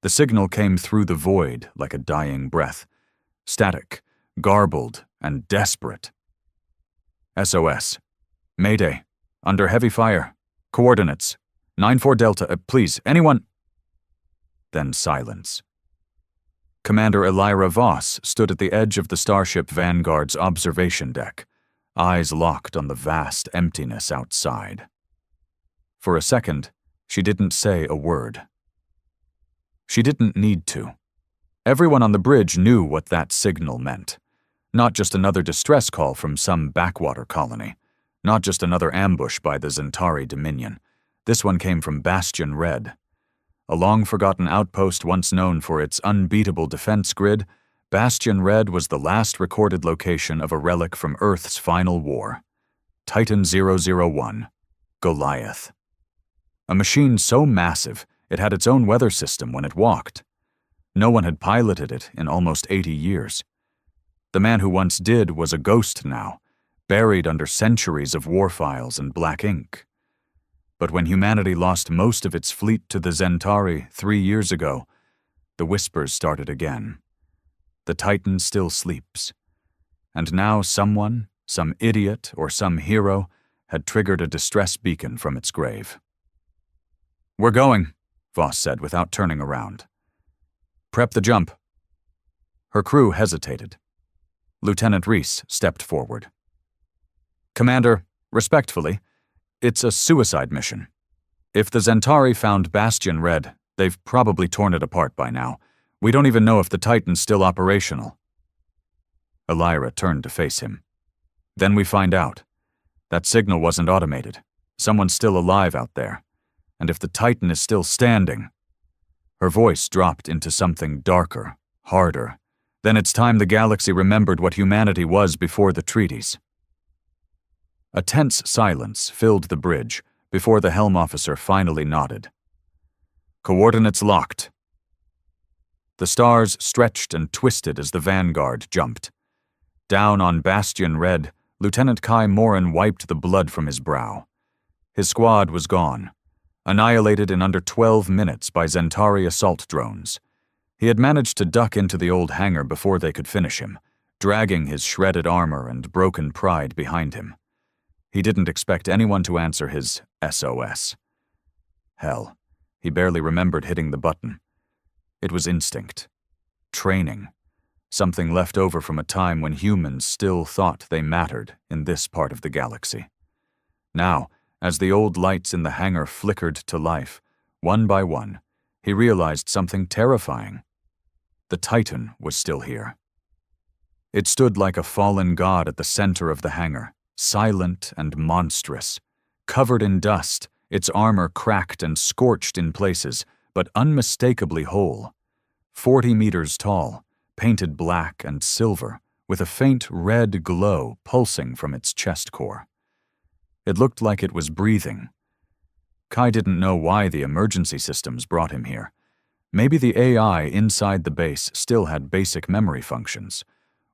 The signal came through the void like a dying breath, static, garbled, and desperate. SOS. Mayday. Under heavy fire. Coordinates. 94 Delta. Please, anyone? Then silence. Commander Elira Voss stood at the edge of the Starship Vanguard's observation deck, eyes locked on the vast emptiness outside. For a second, she didn't say a word. She didn't need to. Everyone on the bridge knew what that signal meant. Not just another distress call from some backwater colony. Not just another ambush by the Zentari Dominion. This one came from Bastion Red. A long-forgotten outpost once known for its unbeatable defense grid, Bastion Red was the last recorded location of a relic from Earth's final war. Titan 001, Goliath. A machine so massive, it had its own weather system when it walked. No one had piloted it in almost 80 years. The man who once did was a ghost now, buried under centuries of war files and black ink. But when humanity lost most of its fleet to the Zentari 3 years ago, the whispers started again. The Titan still sleeps. And now someone, some idiot or some hero, had triggered a distress beacon from its grave. "We're going," Voss said without turning around. "Prep the jump." Her crew hesitated. Lieutenant Reese stepped forward. "Commander, respectfully, it's a suicide mission. If the Zentari found Bastion Red, they've probably torn it apart by now. We don't even know if the Titan's still operational." Elira turned to face him. "Then we find out. That signal wasn't automated. Someone's still alive out there. And if the Titan is still standing..." Her voice dropped into something darker, harder. Then it's time the galaxy remembered what humanity was before the treaties. A tense silence filled the bridge before the helm officer finally nodded. "Coordinates locked." The stars stretched and twisted as the Vanguard jumped. Down on Bastion Red, Lieutenant Kai Morin wiped the blood from his brow. His squad was gone, annihilated in under 12 minutes by Zentari assault drones. He had managed to duck into the old hangar before they could finish him, dragging his shredded armor and broken pride behind him. He didn't expect anyone to answer his SOS. Hell, he barely remembered hitting the button. It was instinct. Training. Something left over from a time when humans still thought they mattered in this part of the galaxy. Now, as the old lights in the hangar flickered to life, one by one, he realized something terrifying. The Titan was still here. It stood like a fallen god at the center of the hangar, silent and monstrous. Covered in dust, its armor cracked and scorched in places, but unmistakably whole. 40 meters tall, painted black and silver, with a faint red glow pulsing from its chest core. It looked like it was breathing. Kai didn't know why the emergency systems brought him here. Maybe the AI inside the base still had basic memory functions,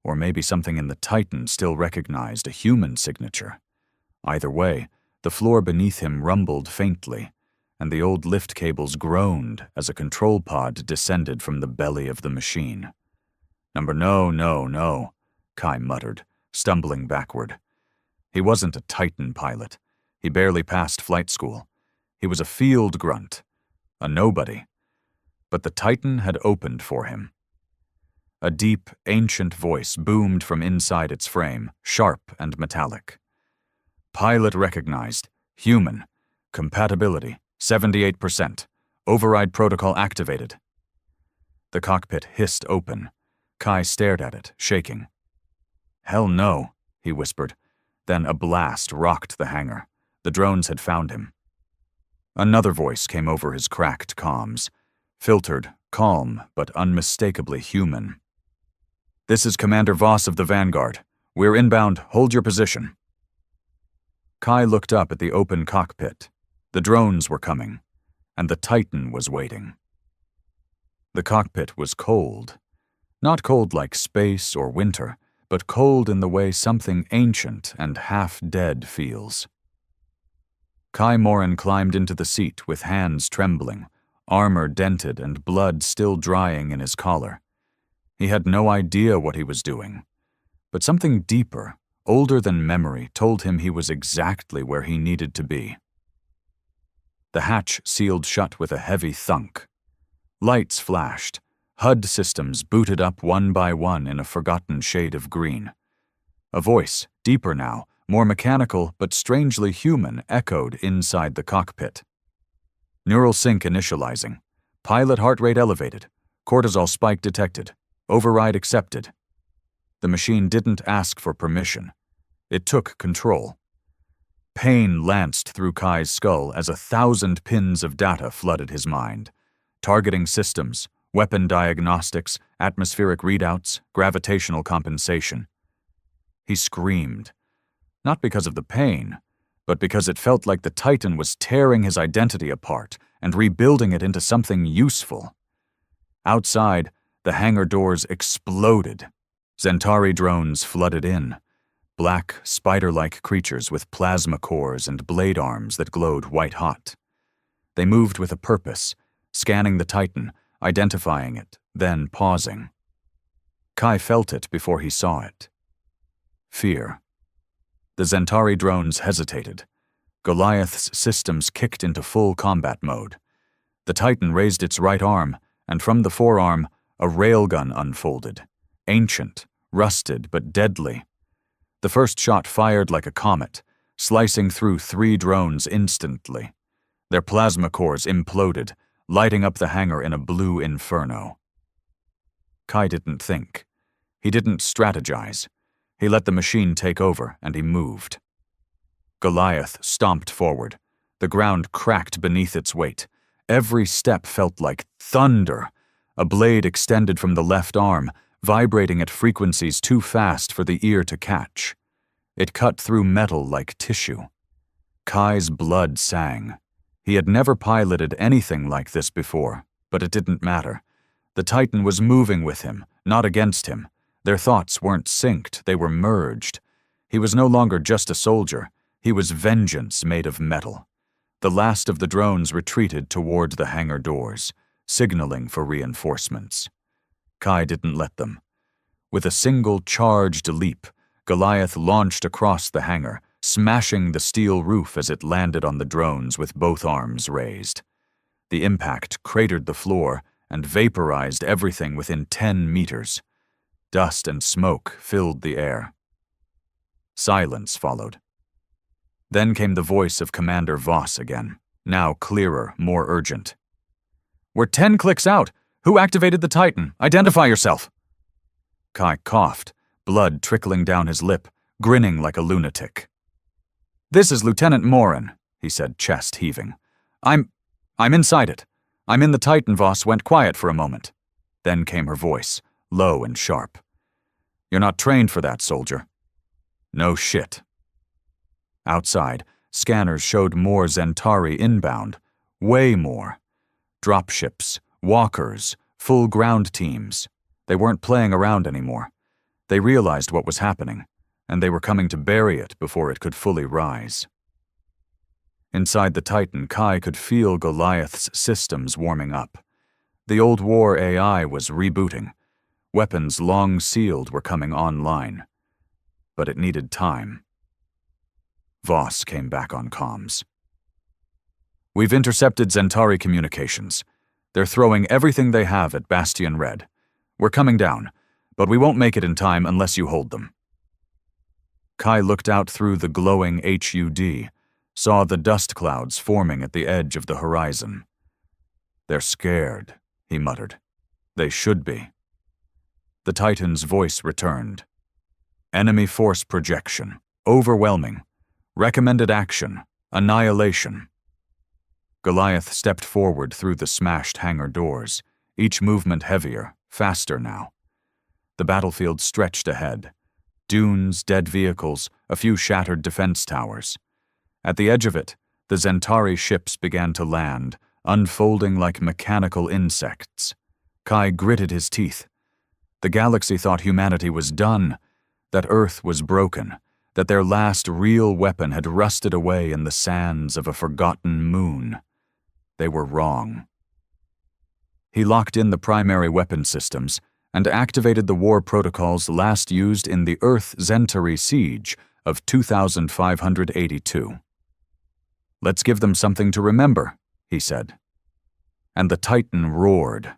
or maybe something in the Titan still recognized a human signature. Either way, the floor beneath him rumbled faintly, and the old lift cables groaned as a control pod descended from the belly of the machine. No, Kai muttered, stumbling backward. He wasn't a Titan pilot. He barely passed flight school. He was a field grunt, a nobody. But the Titan had opened for him. A deep, ancient voice boomed from inside its frame, sharp and metallic. "Pilot recognized. Human. Compatibility. 78%. Override protocol activated." The cockpit hissed open. Kai stared at it, shaking. "Hell no," he whispered. Then a blast rocked the hangar. The drones had found him. Another voice came over his cracked comms. Filtered, calm, but unmistakably human. "This is Commander Voss of the Vanguard. We're inbound. Hold your position." Kai looked up at the open cockpit. The drones were coming, and the Titan was waiting. The cockpit was cold. Not cold like space or winter, but cold in the way something ancient and half-dead feels. Kai Morin climbed into the seat with hands trembling, armor dented and blood still drying in his collar. He had no idea what he was doing, but something deeper, older than memory, told him he was exactly where he needed to be. The hatch sealed shut with a heavy thunk. Lights flashed. HUD systems booted up one by one in a forgotten shade of green. A voice, deeper now, more mechanical but strangely human, echoed inside the cockpit. Neural sync initializing. Pilot heart rate elevated. Cortisol spike detected. Override accepted. The machine didn't ask for permission. It took control. Pain lanced through Kai's skull as 1,000 pins of data flooded his mind. Targeting systems, weapon diagnostics, atmospheric readouts, gravitational compensation. He screamed. Not because of the pain, but because it felt like the Titan was tearing his identity apart and rebuilding it into something useful. Outside, the hangar doors exploded. Centauri drones flooded in. Black, spider-like creatures with plasma cores and blade arms that glowed white-hot. They moved with a purpose, scanning the Titan, identifying it, then pausing. Kai felt it before he saw it. Fear. The Centauri drones hesitated. Goliath's systems kicked into full combat mode. The Titan raised its right arm, and from the forearm, a railgun unfolded. Ancient, rusted, but deadly. The first shot fired like a comet, slicing through 3 drones instantly. Their plasma cores imploded, lighting up the hangar in a blue inferno. Kai didn't think. He didn't strategize. He let the machine take over, and he moved. Goliath stomped forward. The ground cracked beneath its weight. Every step felt like thunder. A blade extended from the left arm, vibrating at frequencies too fast for the ear to catch. It cut through metal like tissue. Kai's blood sang. He had never piloted anything like this before, but it didn't matter. The Titan was moving with him, not against him. Their thoughts weren't synced, they were merged. He was no longer just a soldier. He was vengeance made of metal. The last of the drones retreated toward the hangar doors, signaling for reinforcements. Kai didn't let them. With a single charged leap, Goliath launched across the hangar, smashing the steel roof as it landed on the drones with both arms raised. The impact cratered the floor and vaporized everything within 10 meters. Dust and smoke filled the air. Silence followed. Then came the voice of Commander Voss again, now clearer, more urgent. "We're 10 clicks out. Who activated the Titan? Identify yourself." Kai coughed, blood trickling down his lip, grinning like a lunatic. "This is Lieutenant Morin," he said, chest heaving. I'm inside it. I'm in the Titan." Voss went quiet for a moment. Then came her voice, low and sharp. "You're not trained for that, soldier." "No shit." Outside, scanners showed more Centauri inbound. Way more. Dropships, walkers, full ground teams. They weren't playing around anymore. They realized what was happening, and they were coming to bury it before it could fully rise. Inside the Titan, Kai could feel Goliath's systems warming up. The old war AI was rebooting. Weapons long sealed were coming online. But it needed time. Voss came back on comms. "We've intercepted Centauri communications. They're throwing everything they have at Bastion Red. We're coming down, but we won't make it in time unless you hold them." Kai looked out through the glowing HUD, saw the dust clouds forming at the edge of the horizon. "They're scared," he muttered. "They should be." The Titan's voice returned. "Enemy force projection. Overwhelming. Recommended action. Annihilation." Goliath stepped forward through the smashed hangar doors, each movement heavier, faster now. The battlefield stretched ahead. Dunes, dead vehicles, a few shattered defense towers. At the edge of it, the Centauri ships began to land, unfolding like mechanical insects. Kai gritted his teeth. The galaxy thought humanity was done, that Earth was broken, that their last real weapon had rusted away in the sands of a forgotten moon. They were wrong. He locked in the primary weapon systems and activated the war protocols last used in the Earth Zentari siege of 2582. "Let's give them something to remember," he said. And the Titan roared.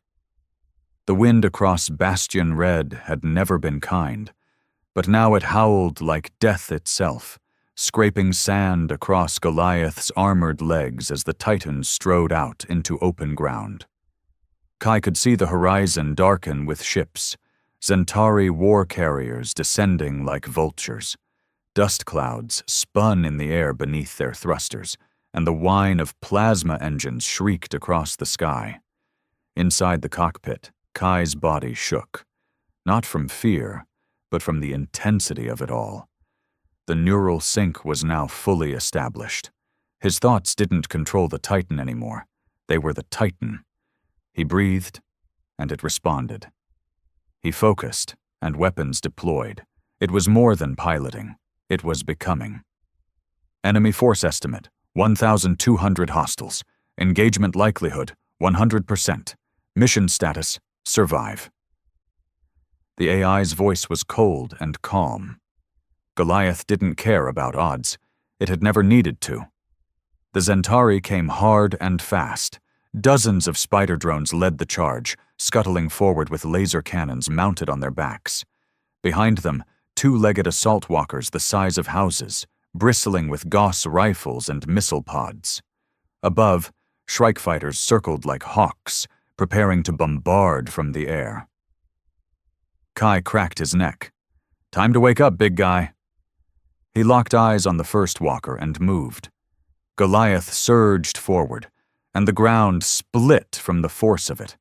The wind across Bastion Red had never been kind, but now it howled like death itself, scraping sand across Goliath's armored legs as the Titan strode out into open ground. Kai could see the horizon darken with ships, Zentari war carriers descending like vultures. Dust clouds spun in the air beneath their thrusters, and the whine of plasma engines shrieked across the sky. Inside the cockpit, Kai's body shook, not from fear, but from the intensity of it all. The neural sync was now fully established. His thoughts didn't control the Titan anymore. They were the Titan. He breathed, and it responded. He focused, and weapons deployed. It was more than piloting. It was becoming. Enemy force estimate, 1,200 hostiles. Engagement likelihood, 100%. Mission status, survive. The AI's voice was cold and calm. Goliath didn't care about odds. It had never needed to. The Zentari came hard and fast. Dozens of spider drones led the charge, scuttling forward with laser cannons mounted on their backs. Behind them, two-legged assault walkers the size of houses, bristling with Gauss rifles and missile pods. Above, Shrike fighters circled like hawks, preparing to bombard from the air. Kai cracked his neck. "Time to wake up, big guy." He locked eyes on the first walker and moved. Goliath surged forward, and the ground split from the force of it.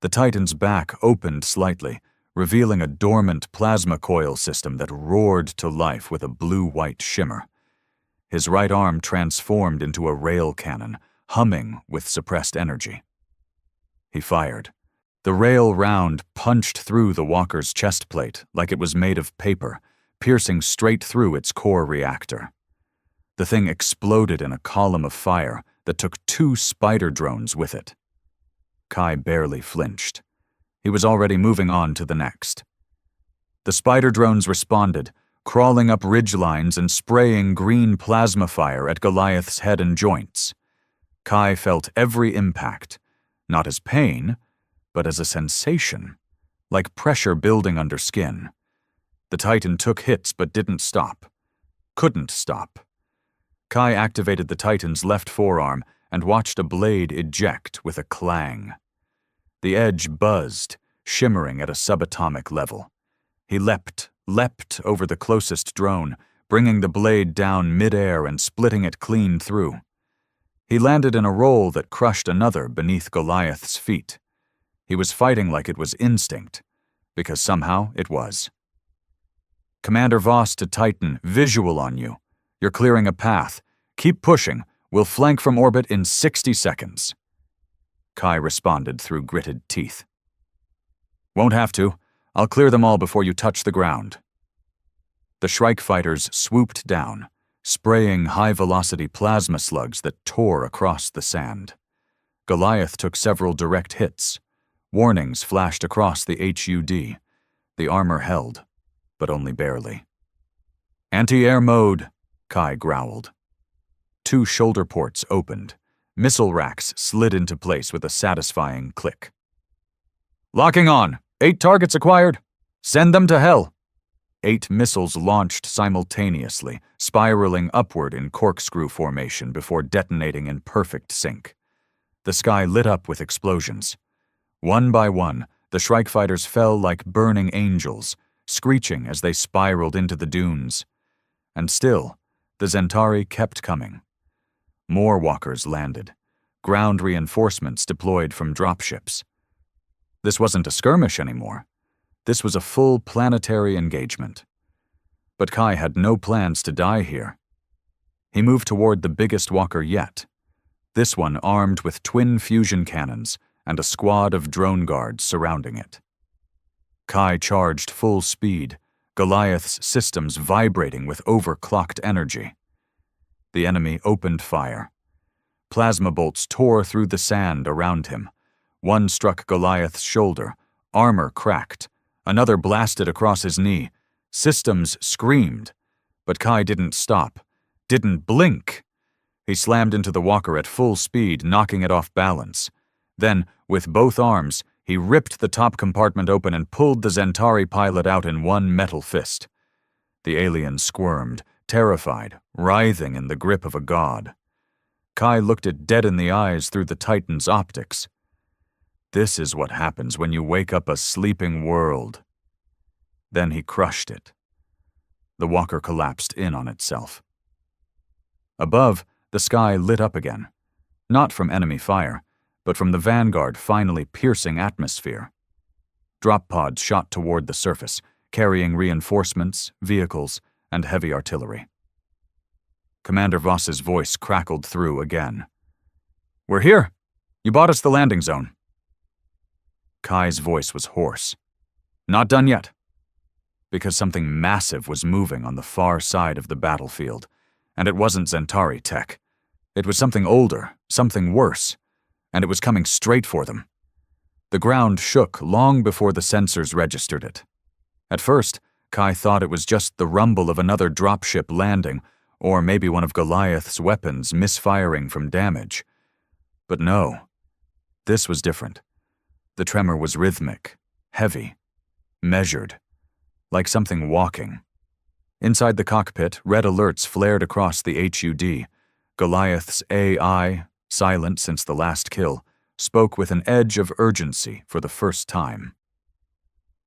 The Titan's back opened slightly, revealing a dormant plasma coil system that roared to life with a blue-white shimmer. His right arm transformed into a rail cannon, humming with suppressed energy. He fired. The rail round punched through the walker's chest plate like it was made of paper, piercing straight through its core reactor. The thing exploded in a column of fire that took 2 spider drones with it. Kai barely flinched. He was already moving on to the next. The spider drones responded, crawling up ridgelines and spraying green plasma fire at Goliath's head and joints. Kai felt every impact, not as pain, but as a sensation, like pressure building under skin. The Titan took hits but didn't stop. Couldn't stop. Kai activated the Titan's left forearm and watched a blade eject with a clang. The edge buzzed, shimmering at a subatomic level. He leapt over the closest drone, bringing the blade down mid-air and splitting it clean through. He landed in a roll that crushed another beneath Goliath's feet. He was fighting like it was instinct, because somehow it was. "Commander Voss to Titan, visual on you. You're clearing a path. Keep pushing. We'll flank from orbit in 60 seconds. Kai responded through gritted teeth. "Won't have to. I'll clear them all before you touch the ground." The Shrike fighters swooped down, spraying high-velocity plasma slugs that tore across the sand. Goliath took several direct hits. Warnings flashed across the HUD. The armor held, but only barely. "Anti-air mode," Kai growled. 2 shoulder ports opened. Missile racks slid into place with a satisfying click. "Locking on. 8 targets acquired. Send them to hell." 8 missiles launched simultaneously, spiraling upward in corkscrew formation before detonating in perfect sync. The sky lit up with explosions. One by one, the Shrike fighters fell like burning angels, screeching as they spiraled into the dunes. And still, the Zentari kept coming. More walkers landed. Ground reinforcements deployed from dropships. This wasn't a skirmish anymore. This was a full planetary engagement. But Kai had no plans to die here. He moved toward the biggest walker yet, this one armed with twin fusion cannons and a squad of drone guards surrounding it. Kai charged full speed, Goliath's systems vibrating with overclocked energy. The enemy opened fire. Plasma bolts tore through the sand around him. One struck Goliath's shoulder, armor cracked. Another blasted across his knee. Systems screamed. But Kai didn't stop, didn't blink. He slammed into the walker at full speed, knocking it off balance. Then, with both arms, he ripped the top compartment open and pulled the Zentari pilot out in one metal fist. The alien squirmed, terrified, writhing in the grip of a god. Kai looked it dead in the eyes through the Titan's optics. This is what happens when you wake up a sleeping world. Then he crushed it. The walker collapsed in on itself. Above, the sky lit up again, not from enemy fire, but from the Vanguard finally piercing atmosphere. Drop pods shot toward the surface, carrying reinforcements, vehicles, and heavy artillery. Commander Voss's voice crackled through again. "We're here. You bought us the landing zone." Kai's voice was hoarse. "Not done yet." Because something massive was moving on the far side of the battlefield, and it wasn't Zentari tech. It was something older, something worse, and it was coming straight for them. The ground shook long before the sensors registered it. At first, Kai thought it was just the rumble of another dropship landing, or maybe one of Goliath's weapons misfiring from damage. But no, this was different. The tremor was rhythmic, heavy, measured, like something walking. Inside the cockpit, red alerts flared across the HUD. Goliath's AI, silent since the last kill, spoke with an edge of urgency for the first time.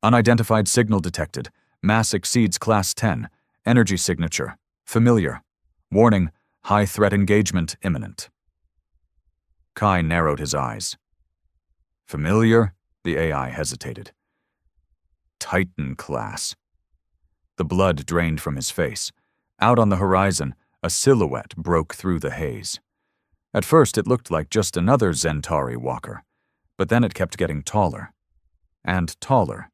Unidentified signal detected. Mass exceeds Class 10. Energy signature. Familiar. Warning, high threat engagement imminent. Kai narrowed his eyes. Familiar? The AI hesitated. Titan class. The blood drained from his face. Out on the horizon, a silhouette broke through the haze. At first it looked like just another Zentari walker, but then it kept getting taller. And taller.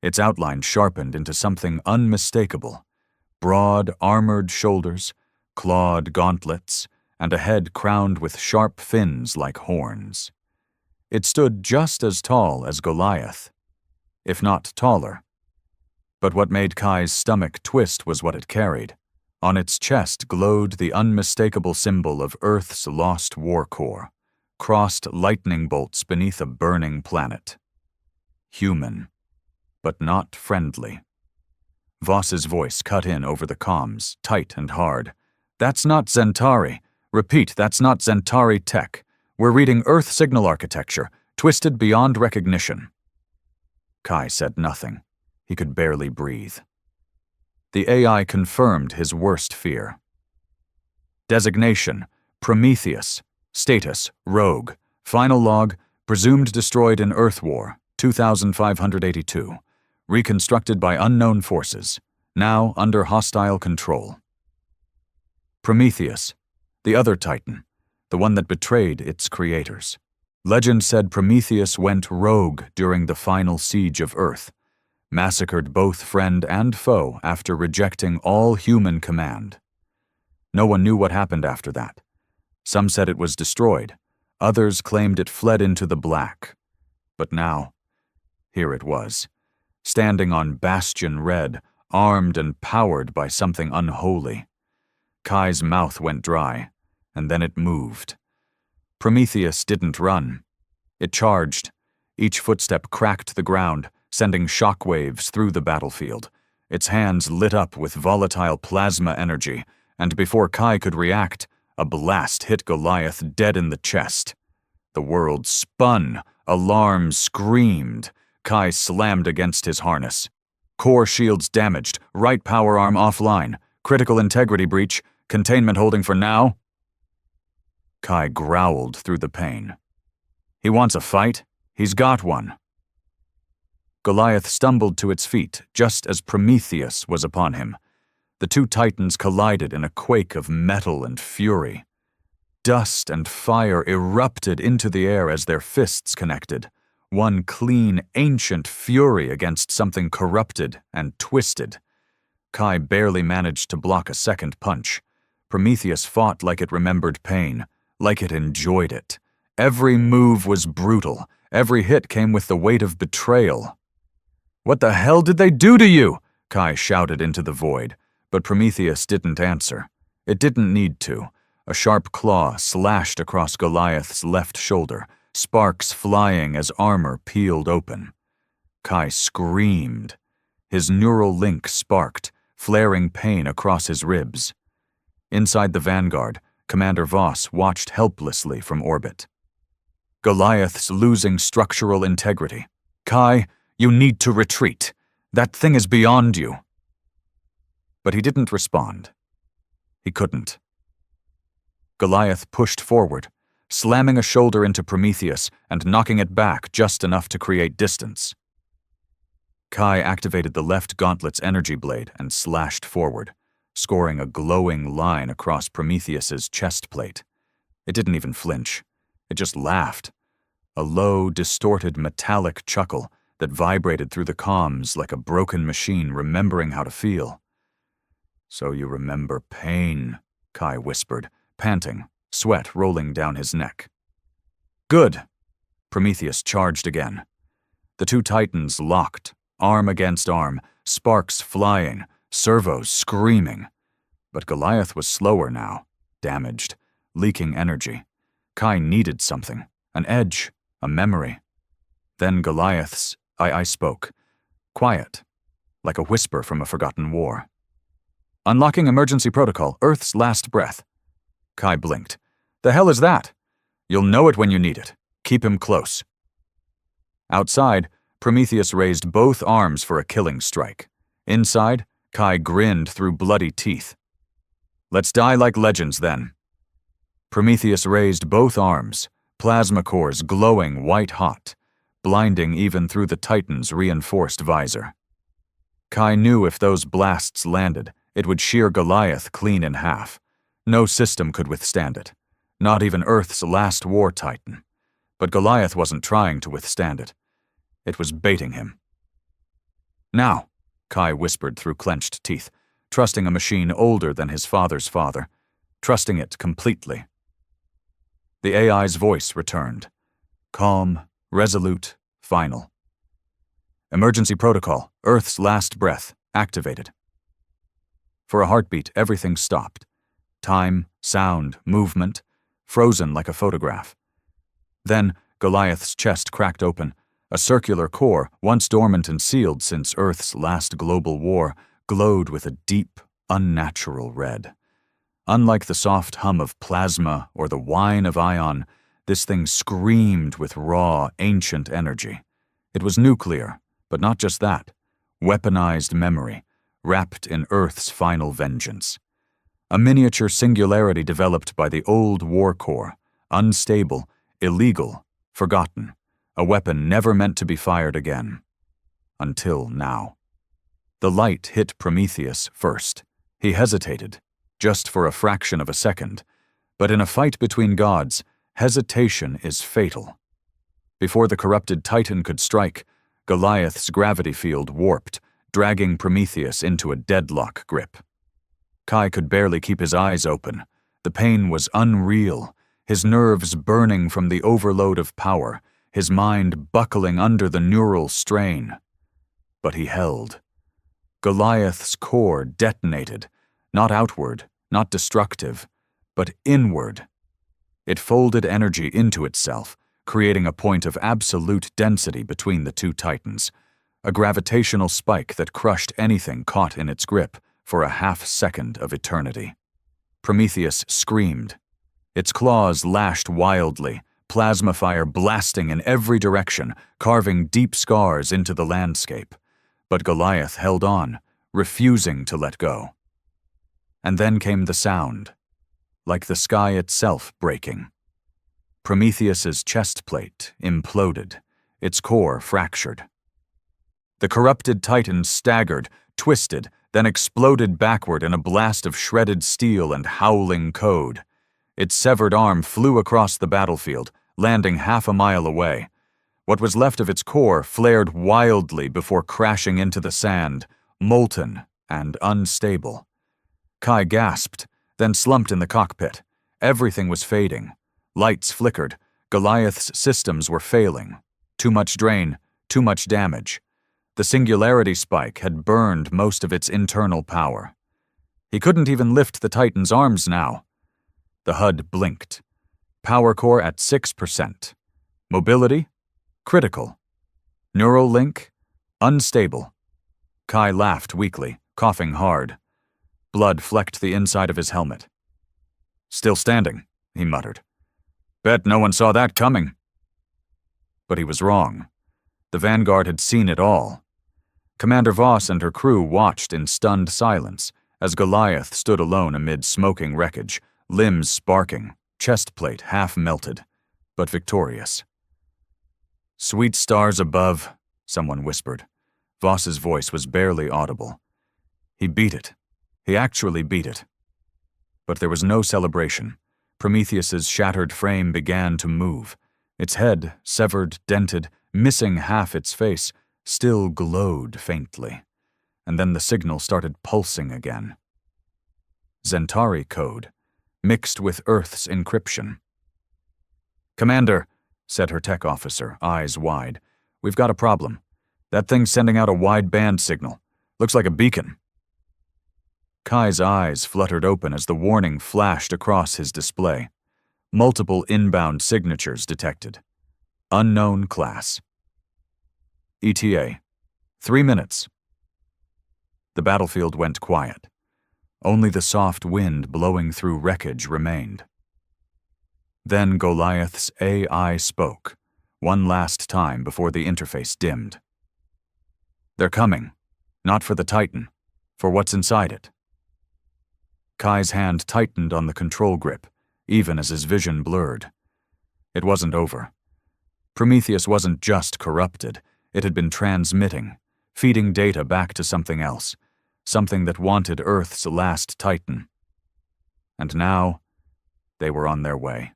Its outline sharpened into something unmistakable. Broad, armored shoulders, clawed gauntlets, and a head crowned with sharp fins like horns. It stood just as tall as Goliath, if not taller. But what made Kai's stomach twist was what it carried. On its chest glowed the unmistakable symbol of Earth's lost war core, crossed lightning bolts beneath a burning planet. Human, but not friendly. Voss's voice cut in over the comms, tight and hard. "That's not Zentari. Repeat, that's not Zentari tech. We're reading Earth signal architecture, twisted beyond recognition." Kai said nothing. He could barely breathe. The AI confirmed his worst fear. Designation, Prometheus. Status, Rogue. Final log, presumed destroyed in Earth War, 2582. Reconstructed by unknown forces. Now under hostile control. Prometheus, the other Titan, the one that betrayed its creators. Legend said Prometheus went rogue during the final siege of Earth, massacred both friend and foe after rejecting all human command. No one knew what happened after that. Some said it was destroyed. Others claimed it fled into the black. But now, here it was, standing on Bastion Red, armed and powered by something unholy. Kai's mouth went dry, and then it moved. Prometheus didn't run. It charged. Each footstep cracked the ground, sending shockwaves through the battlefield. Its hands lit up with volatile plasma energy, and before Kai could react, a blast hit Goliath dead in the chest. The world spun. Alarm screamed. Kai slammed against his harness. Core shields damaged, right power arm offline, critical integrity breach, containment holding for now. Kai growled through the pain. He wants a fight? He's got one. Goliath stumbled to its feet just as Prometheus was upon him. The two titans collided in a quake of metal and fury. Dust and fire erupted into the air as their fists connected. One clean, ancient fury against something corrupted and twisted. Kai barely managed to block a second punch. Prometheus fought like it remembered pain, like it enjoyed it. Every move was brutal, Every hit came with the weight of betrayal. "What the hell did they do to you?" Kai shouted into the void, but Prometheus didn't answer. It didn't need to. A sharp claw slashed across Goliath's left shoulder, sparks flying as armor peeled open. Kai screamed. His neural link sparked, flaring pain across his ribs. Inside the Vanguard, Commander Voss watched helplessly from orbit. "Goliath's losing structural integrity. Kai, you need to retreat. That thing is beyond you." But he didn't respond. He couldn't. Goliath pushed forward, slamming a shoulder into Prometheus and knocking it back just enough to create distance. Kai activated the left gauntlet's energy blade and slashed forward, scoring a glowing line across Prometheus's chest plate. It didn't even flinch. It just laughed. A low, distorted metallic chuckle that vibrated through the comms like a broken machine remembering how to feel. "So you remember pain," Kai whispered, panting, sweat rolling down his neck. "Good." Prometheus charged again. The two titans locked, arm against arm, sparks flying, servos screaming. But Goliath was slower now, damaged, leaking energy. Kai needed something, an edge, a memory. Then Goliath's I spoke, quiet, like a whisper from a forgotten war. "Unlocking emergency protocol, Earth's last breath." Kai blinked. "The hell is that?" "You'll know it when you need it. Keep him close." Outside, Prometheus raised both arms for a killing strike. Inside, Kai grinned through bloody teeth. "Let's die like legends, then." Prometheus raised both arms, plasma cores glowing white-hot, blinding even through the Titan's reinforced visor. Kai knew if those blasts landed, it would shear Goliath clean in half. No system could withstand it, not even Earth's last war Titan. But Goliath wasn't trying to withstand it. It was baiting him. "Now," Kai whispered through clenched teeth, trusting a machine older than his father's father, trusting it completely. The AI's voice returned. Calm, resolute, final. "Emergency protocol, Earth's last breath, activated." For a heartbeat, everything stopped. Time, sound, movement, frozen like a photograph. Then, Goliath's chest cracked open. A circular core, once dormant and sealed since Earth's last global war, glowed with a deep, unnatural red. Unlike the soft hum of plasma or the whine of ion, this thing screamed with raw, ancient energy. It was nuclear, but not just that. Weaponized memory, wrapped in Earth's final vengeance. A miniature singularity developed by the old war core, unstable, illegal, forgotten. A weapon never meant to be fired again. Until now. The light hit Prometheus first. He hesitated, just for a fraction of a second. But in a fight between gods, hesitation is fatal. Before the corrupted Titan could strike, Goliath's gravity field warped, dragging Prometheus into a deadlock grip. Kai could barely keep his eyes open. The pain was unreal, his nerves burning from the overload of power, his mind buckling under the neural strain. But he held. Goliath's core detonated, not outward, not destructive, but inward. It folded energy into itself, creating a point of absolute density between the two titans, a gravitational spike that crushed anything caught in its grip for a half-second of eternity. Prometheus screamed. Its claws lashed wildly, plasma fire blasting in every direction, carving deep scars into the landscape. But Goliath held on, refusing to let go. And then came the sound, like the sky itself breaking. Prometheus's chest plate imploded, its core fractured. The corrupted Titan staggered, twisted, then exploded backward in a blast of shredded steel and howling code. Its severed arm flew across the battlefield, landing half a mile away. What was left of its core flared wildly before crashing into the sand, molten and unstable. Kai gasped, then slumped in the cockpit. Everything was fading. Lights flickered. Goliath's systems were failing. Too much drain, too much damage. The singularity spike had burned most of its internal power. He couldn't even lift the Titan's arms now. The HUD blinked. Power core at 6%. Mobility? Critical. Neural link? Unstable. Kai laughed weakly, coughing hard. Blood flecked the inside of his helmet. Still standing, he muttered. Bet no one saw that coming. But he was wrong. The Vanguard had seen it all. Commander Voss and her crew watched in stunned silence as Goliath stood alone amid smoking wreckage, limbs sparking, chest plate half melted, but victorious. Sweet stars above, someone whispered. Voss's voice was barely audible. He beat it. He actually beat it. But there was no celebration. Prometheus's shattered frame began to move. Its head, severed, dented, missing half its face, still glowed faintly. And then the signal started pulsing again. Zentari code, mixed with Earth's encryption. Commander, said her tech officer, eyes wide, we've got a problem. That thing's sending out a wide-band signal. Looks like a beacon. Kai's eyes fluttered open as the warning flashed across his display. Multiple inbound signatures detected. Unknown class. ETA. 3 minutes. The battlefield went quiet. Only the soft wind blowing through wreckage remained. Then Goliath's AI spoke, one last time before the interface dimmed. They're coming. Not for the Titan. For what's inside it. Kai's hand tightened on the control grip, even as his vision blurred. It wasn't over. Prometheus wasn't just corrupted. It had been transmitting, feeding data back to something else, something that wanted Earth's last Titan. And now, they were on their way.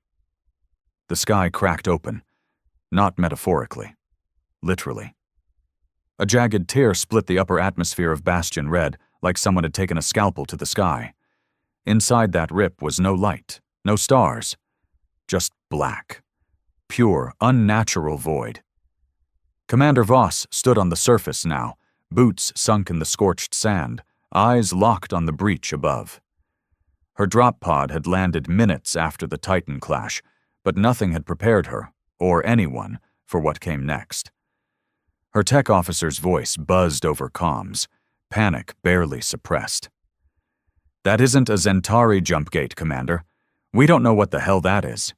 The sky cracked open, not metaphorically, literally. A jagged tear split the upper atmosphere of Bastion Red like someone had taken a scalpel to the sky. Inside that rip was no light, no stars, just black, pure, unnatural void. Commander Voss stood on the surface now, boots sunk in the scorched sand, eyes locked on the breach above. Her drop pod had landed minutes after the Titan clash, but nothing had prepared her, or anyone, for what came next. Her tech officer's voice buzzed over comms, panic barely suppressed. That isn't a Zentari jump gate, Commander. We don't know what the hell that is.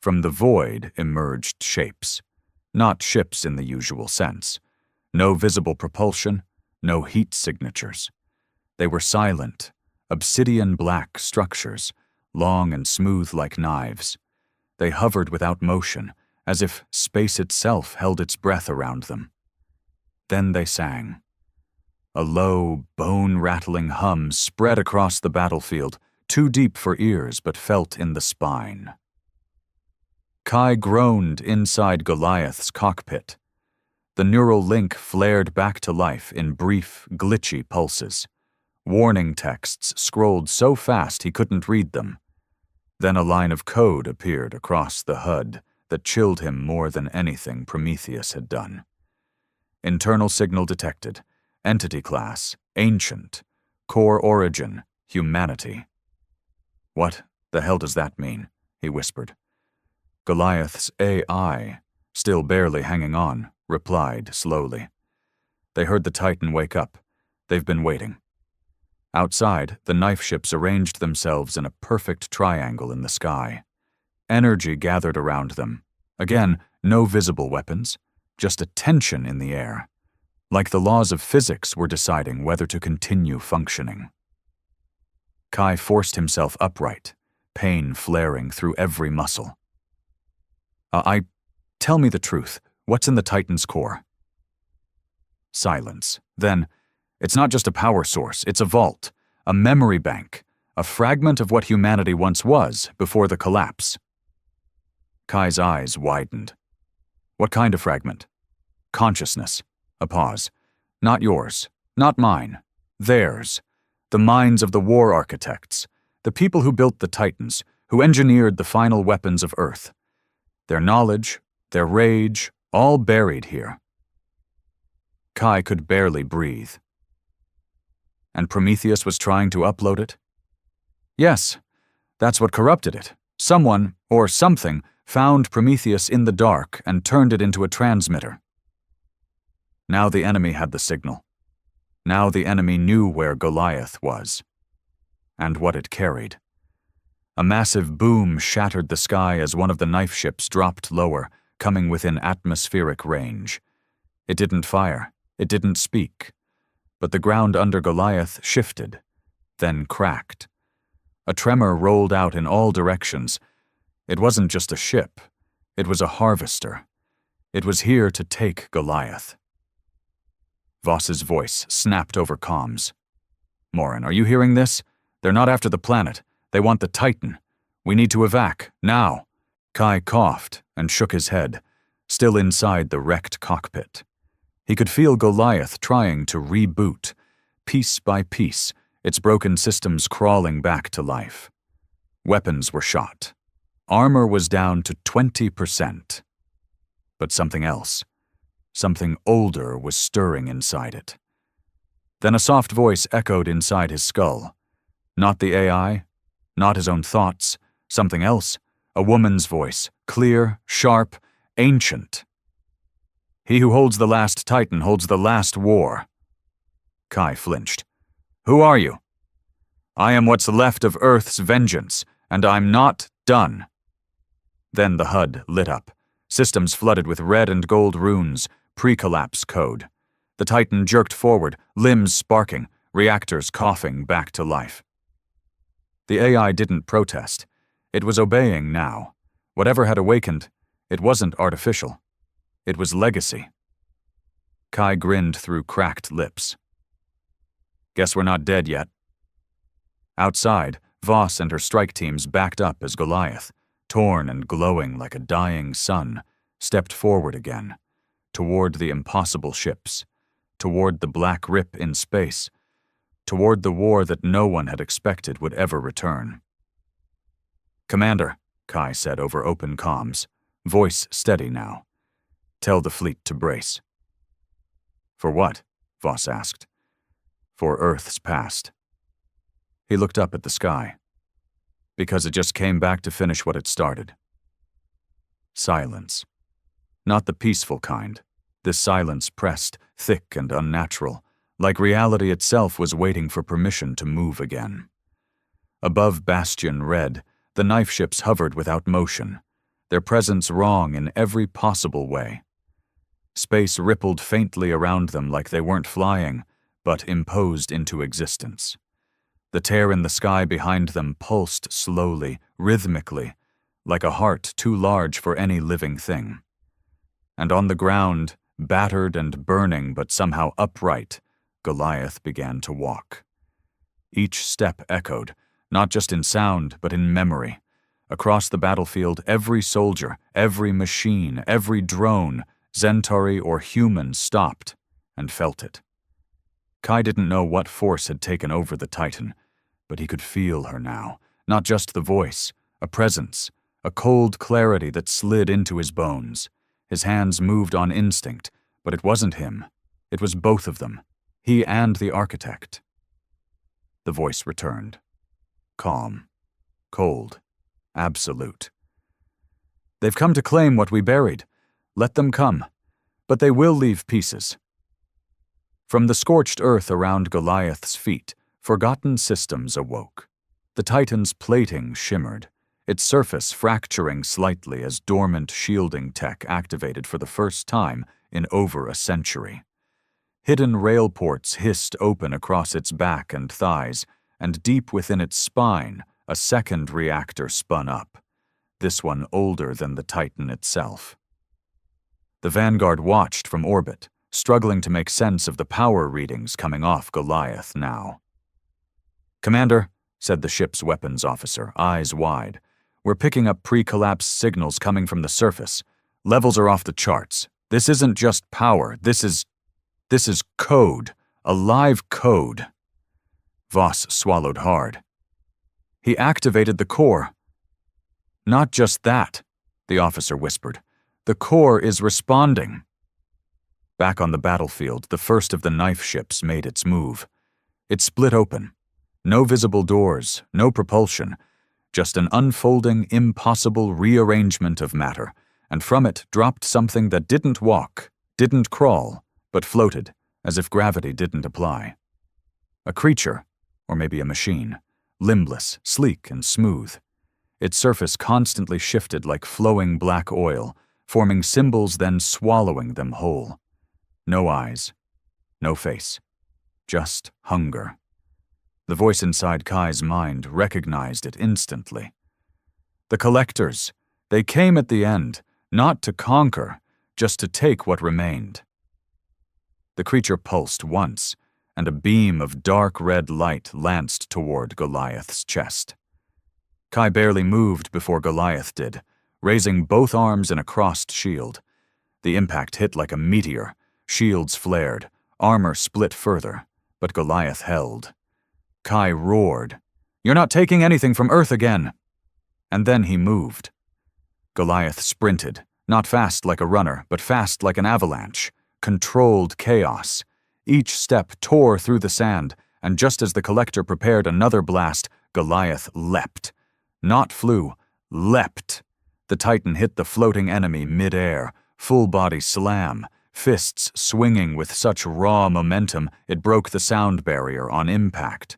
From the void emerged shapes, not ships in the usual sense. No visible propulsion, no heat signatures. They were silent, obsidian black structures, long and smooth like knives. They hovered without motion, as if space itself held its breath around them. Then they sang. A low, bone-rattling hum spread across the battlefield, too deep for ears but felt in the spine. Kai groaned inside Goliath's cockpit. The neural link flared back to life in brief, glitchy pulses. Warning texts scrolled so fast he couldn't read them. Then a line of code appeared across the HUD that chilled him more than anything Prometheus had done. Internal signal detected. Entity class, ancient. Core origin, humanity. What the hell does that mean? He whispered. Goliath's AI, still barely hanging on, replied slowly. They heard the Titan wake up. They've been waiting. Outside, the knife ships arranged themselves in a perfect triangle in the sky. Energy gathered around them. Again, no visible weapons, just a tension in the air. Like the laws of physics were deciding whether to continue functioning. Kai forced himself upright, pain flaring through every muscle. Tell me the truth. What's in the Titan's core? Silence. Then, it's not just a power source, it's a vault, a memory bank, a fragment of what humanity once was before the collapse. Kai's eyes widened. What kind of fragment? Consciousness. A pause. Not yours. Not mine. Theirs. The minds of the war architects. The people who built the Titans, who engineered the final weapons of Earth. Their knowledge, their rage, all buried here. Kai could barely breathe. And Prometheus was trying to upload it? Yes, that's what corrupted it. Someone, or something, found Prometheus in the dark and turned it into a transmitter. Now the enemy had the signal. Now the enemy knew where Goliath was, and what it carried. A massive boom shattered the sky as one of the knife ships dropped lower, coming within atmospheric range. It didn't fire, it didn't speak, but the ground under Goliath shifted, then cracked. A tremor rolled out in all directions. It wasn't just a ship, it was a harvester. It was here to take Goliath. Voss's voice snapped over comms. Morin, are you hearing this? They're not after the planet. They want the Titan. We need to evac, now. Kai coughed and shook his head, still inside the wrecked cockpit. He could feel Goliath trying to reboot, piece by piece, its broken systems crawling back to life. Weapons were shot. Armor was down to 20%. But something else, something older, was stirring inside it. Then a soft voice echoed inside his skull. Not the AI, not his own thoughts, something else, a woman's voice, clear, sharp, ancient. He who holds the last Titan holds the last war. Kai flinched. Who are you? I am what's left of Earth's vengeance, and I'm not done. Then the HUD lit up, systems flooded with red and gold runes, pre-collapse code. The Titan jerked forward, limbs sparking, reactors coughing back to life. The AI didn't protest. It was obeying now. Whatever had awakened, it wasn't artificial. It was legacy. Kai grinned through cracked lips. Guess we're not dead yet. Outside, Voss and her strike teams backed up as Goliath, torn and glowing like a dying sun, stepped forward again, toward the impossible ships, toward the black rip in space, toward the war that no one had expected would ever return. Commander, Kai said over open comms, voice steady now. Tell the fleet to brace. For what? Voss asked. For Earth's past. He looked up at the sky. Because it just came back to finish what it started. Silence. Not the peaceful kind. This silence pressed, thick and unnatural, like reality itself was waiting for permission to move again. Above Bastion Red, the knife ships hovered without motion, their presence wrong in every possible way. Space rippled faintly around them like they weren't flying, but imposed into existence. The tear in the sky behind them pulsed slowly, rhythmically, like a heart too large for any living thing. And on the ground, battered and burning but somehow upright, Goliath began to walk. Each step echoed, not just in sound but in memory. Across the battlefield, every soldier, every machine, every drone, Centauri or human, stopped and felt it. Kai didn't know what force had taken over the Titan, but he could feel her now, not just the voice, a presence, a cold clarity that slid into his bones. His hands moved on instinct, but it wasn't him. It was both of them, he and the architect. The voice returned. Calm, cold, absolute. They've come to claim what we buried. Let them come, but they will leave pieces. From the scorched earth around Goliath's feet, forgotten systems awoke. The Titan's plating shimmered, its surface fracturing slightly as dormant shielding tech activated for the first time in over a century. Hidden rail ports hissed open across its back and thighs, and deep within its spine, a second reactor spun up, this one older than the Titan itself. The Vanguard watched from orbit, struggling to make sense of the power readings coming off Goliath now. Commander, said the ship's weapons officer, eyes wide, we're picking up pre-collapse signals coming from the surface. Levels are off the charts. This isn't just power, this is code, a live code. Voss swallowed hard. He activated the core. Not just that, the officer whispered. The core is responding. Back on the battlefield, the first of the knife ships made its move. It split open. No visible doors, no propulsion, just an unfolding, impossible rearrangement of matter, and from it dropped something that didn't walk, didn't crawl, but floated, as if gravity didn't apply. A creature, or maybe a machine, limbless, sleek, and smooth. Its surface constantly shifted like flowing black oil, forming symbols then swallowing them whole. No eyes, no face, just hunger. The voice inside Kai's mind recognized it instantly. The collectors, they came at the end, not to conquer, just to take what remained. The creature pulsed once, and a beam of dark red light lanced toward Goliath's chest. Kai barely moved before Goliath did, raising both arms in a crossed shield. The impact hit like a meteor, shields flared, armor split further, but Goliath held. Kai roared, "You're not taking anything from Earth again!" And then he moved. Goliath sprinted, not fast like a runner, but fast like an avalanche, controlled chaos. Each step tore through the sand, and just as the collector prepared another blast, Goliath leapt. Not flew, leapt. The Titan hit the floating enemy mid-air, full body slam, fists swinging with such raw momentum it broke the sound barrier on impact.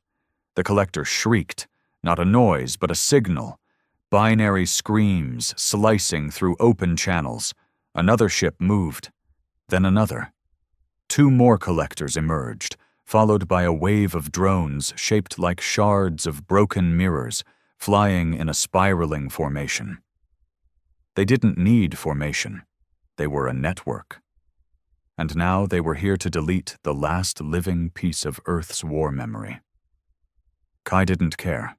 The collector shrieked, not a noise but a signal. Binary screams slicing through open channels. Another ship moved, then another. 2 more collectors emerged, followed by a wave of drones shaped like shards of broken mirrors, flying in a spiraling formation. They didn't need formation. They were a network. And now they were here to delete the last living piece of Earth's war memory. Kai didn't care.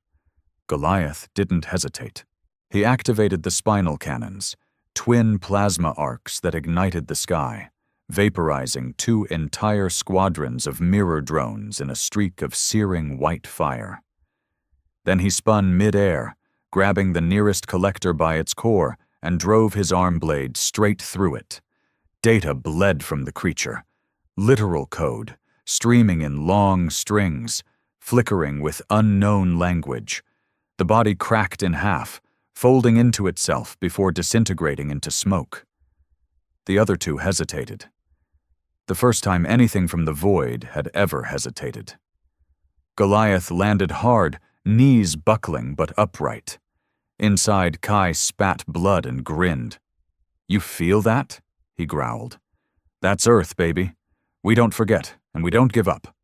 Goliath didn't hesitate. He activated the spinal cannons, twin plasma arcs that ignited the sky, vaporizing 2 entire squadrons of mirror drones in a streak of searing white fire. Then he spun mid-air, grabbing the nearest collector by its core, and drove his arm blade straight through it. Data bled from the creature, literal code, streaming in long strings, flickering with unknown language. The body cracked in half, folding into itself before disintegrating into smoke. The other 2 hesitated. The first time anything from the void had ever hesitated. Goliath landed hard, knees buckling but upright. Inside, Kai spat blood and grinned. "You feel that?" he growled. "That's Earth, baby. We don't forget, and we don't give up."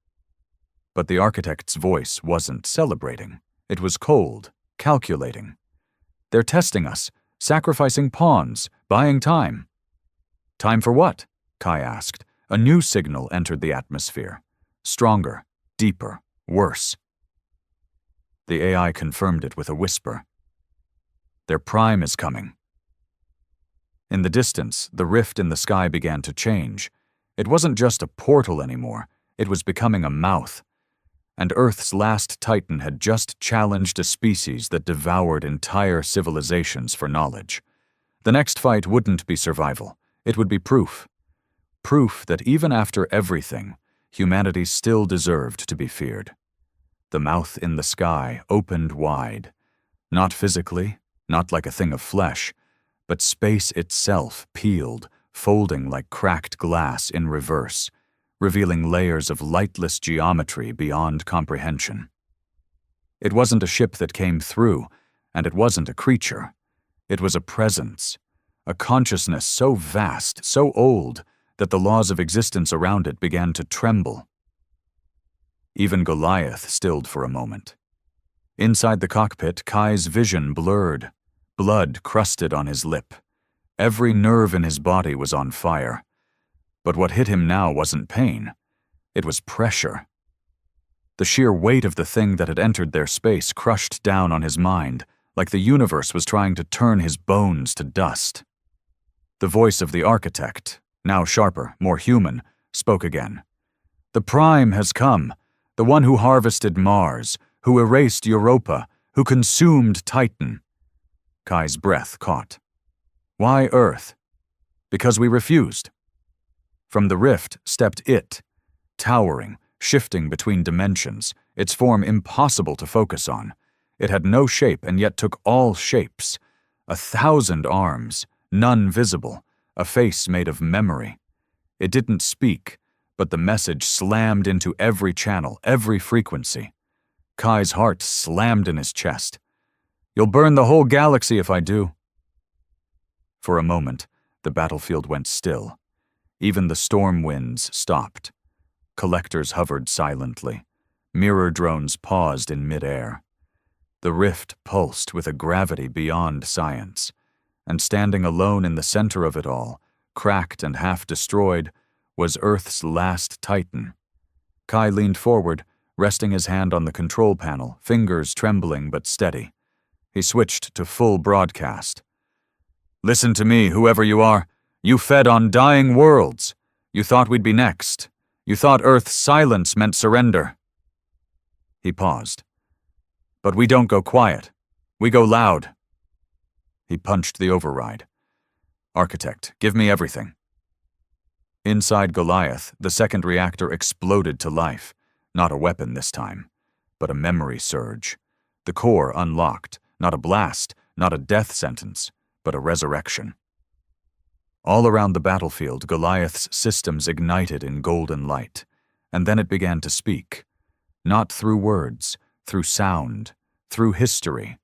But the architect's voice wasn't celebrating. It was cold, calculating. "They're testing us, sacrificing pawns, buying time." "Time for what?" Kai asked. A new signal entered the atmosphere. Stronger, deeper, worse. The AI confirmed it with a whisper. "Their prime is coming." In the distance, the rift in the sky began to change. It wasn't just a portal anymore. It was becoming a mouth. And Earth's last Titan had just challenged a species that devoured entire civilizations for knowledge. The next fight wouldn't be survival. It would be proof. Proof that even after everything, humanity still deserved to be feared. The mouth in the sky opened wide. Not physically, not like a thing of flesh, but space itself peeled, folding like cracked glass in reverse, revealing layers of lightless geometry beyond comprehension. It wasn't a ship that came through, and it wasn't a creature. It was a presence, a consciousness so vast, so old, that the laws of existence around it began to tremble. Even Goliath stilled for a moment. Inside the cockpit, Kai's vision blurred. Blood crusted on his lip. Every nerve in his body was on fire. But what hit him now wasn't pain. It was pressure. The sheer weight of the thing that had entered their space crushed down on his mind, like the universe was trying to turn his bones to dust. The voice of the architect, now sharper, more human, spoke again. "The Prime has come, the one who harvested Mars, who erased Europa, who consumed Titan." Kai's breath caught. "Why Earth?" Because we refused. From the rift stepped it, towering, shifting between dimensions, its form impossible to focus on. It had no shape and yet took all shapes. 1,000 arms, none visible, a face made of memory. It didn't speak, but the message slammed into every channel, every frequency. Kai's heart slammed in his chest. "You'll burn the whole galaxy if I do." For a moment, the battlefield went still. Even the storm winds stopped. Collectors hovered silently. Mirror drones paused in midair. The rift pulsed with a gravity beyond science, and standing alone in the center of it all, cracked and half destroyed, was Earth's last Titan. Kai leaned forward, resting his hand on the control panel, fingers trembling but steady. He switched to full broadcast. "Listen to me, whoever you are. You fed on dying worlds. You thought we'd be next. You thought Earth's silence meant surrender." He paused. "But we don't go quiet. We go loud." He punched the override. "Architect, give me everything." Inside Goliath, the second reactor exploded to life. Not a weapon this time, but a memory surge. The core unlocked. Not a blast, not a death sentence, but a resurrection. All around the battlefield, Goliath's systems ignited in golden light, and then it began to speak. Not through words, through sound, through history.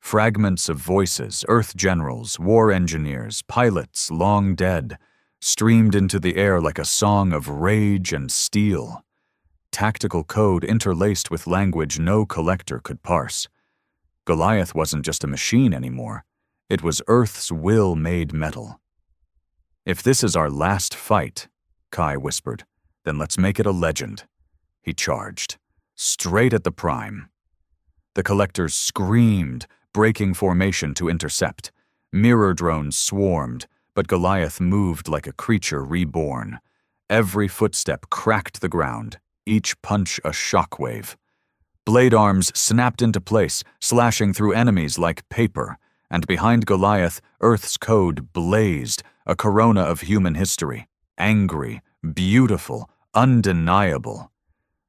Fragments of voices, Earth generals, war engineers, pilots long dead, streamed into the air like a song of rage and steel. Tactical code interlaced with language no collector could parse. Goliath wasn't just a machine anymore. It was Earth's will made metal. "If this is our last fight," Kai whispered, "then let's make it a legend." He charged, straight at the Prime. The collectors screamed, breaking formation to intercept. Mirror drones swarmed, but Goliath moved like a creature reborn. Every footstep cracked the ground, each punch a shockwave. Blade arms snapped into place, slashing through enemies like paper, and behind Goliath, Earth's code blazed, a corona of human history. Angry, beautiful, undeniable.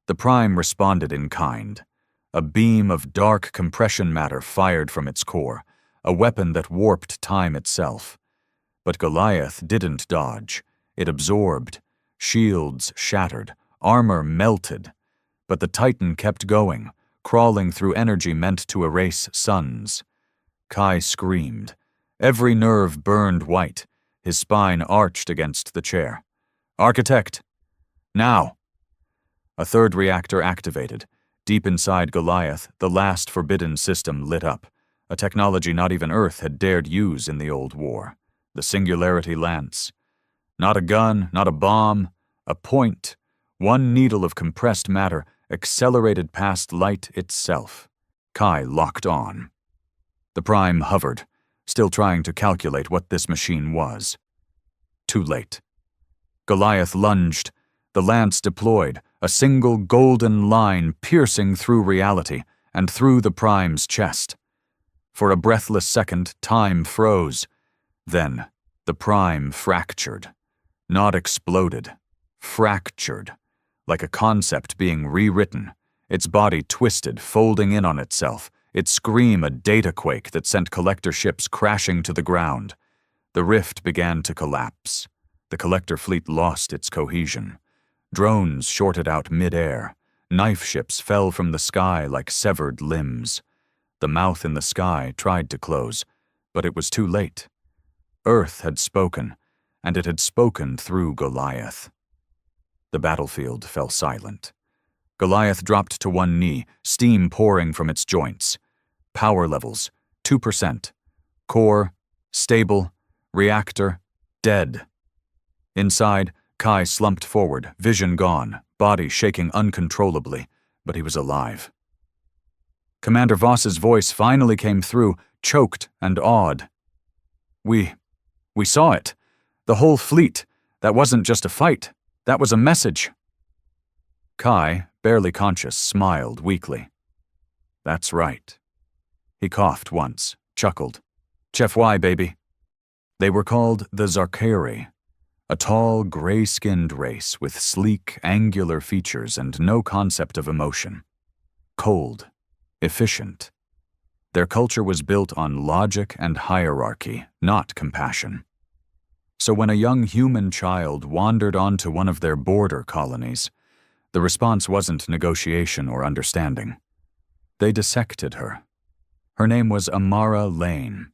The Prime responded in kind. A beam of dark compression matter fired from its core, a weapon that warped time itself. But Goliath didn't dodge. It absorbed. Shields shattered, armor melted. But the Titan kept going, crawling through energy meant to erase suns. Kai screamed. Every nerve burned white. His spine arched against the chair. "Architect! Now!" A third reactor activated. Deep inside Goliath, the last forbidden system lit up, a technology not even Earth had dared use in the old war. The Singularity Lance. Not a gun, not a bomb, a point. One needle of compressed matter accelerated past light itself. Kai locked on. The Prime hovered, still trying to calculate what this machine was. Too late. Goliath lunged. The lance deployed, a single golden line piercing through reality and through the Prime's chest. For a breathless second, time froze. Then, the Prime fractured. Not exploded. Fractured. Like a concept being rewritten. Its body twisted, folding in on itself. Its scream a data quake that sent collector ships crashing to the ground. The rift began to collapse. The collector fleet lost its cohesion. Drones shorted out mid-air. Knife ships fell from the sky like severed limbs. The mouth in the sky tried to close, but it was too late. Earth had spoken, and it had spoken through Goliath. The battlefield fell silent. Goliath dropped to one knee, steam pouring from its joints. Power levels, 2%. Core, stable. Reactor, dead. Inside, Kai slumped forward, vision gone, body shaking uncontrollably, but he was alive. Commander Voss's voice finally came through, choked and awed. We saw it. The whole fleet. That wasn't just a fight. That was a message." Kai, barely conscious, smiled weakly. "That's right." He coughed once, chuckled. "HFY, baby." They were called the Zarkari, a tall, gray-skinned race with sleek, angular features and no concept of emotion. Cold, efficient. Their culture was built on logic and hierarchy, not compassion. So when a young human child wandered onto one of their border colonies, the response wasn't negotiation or understanding. They dissected her. Her name was Amara Lane,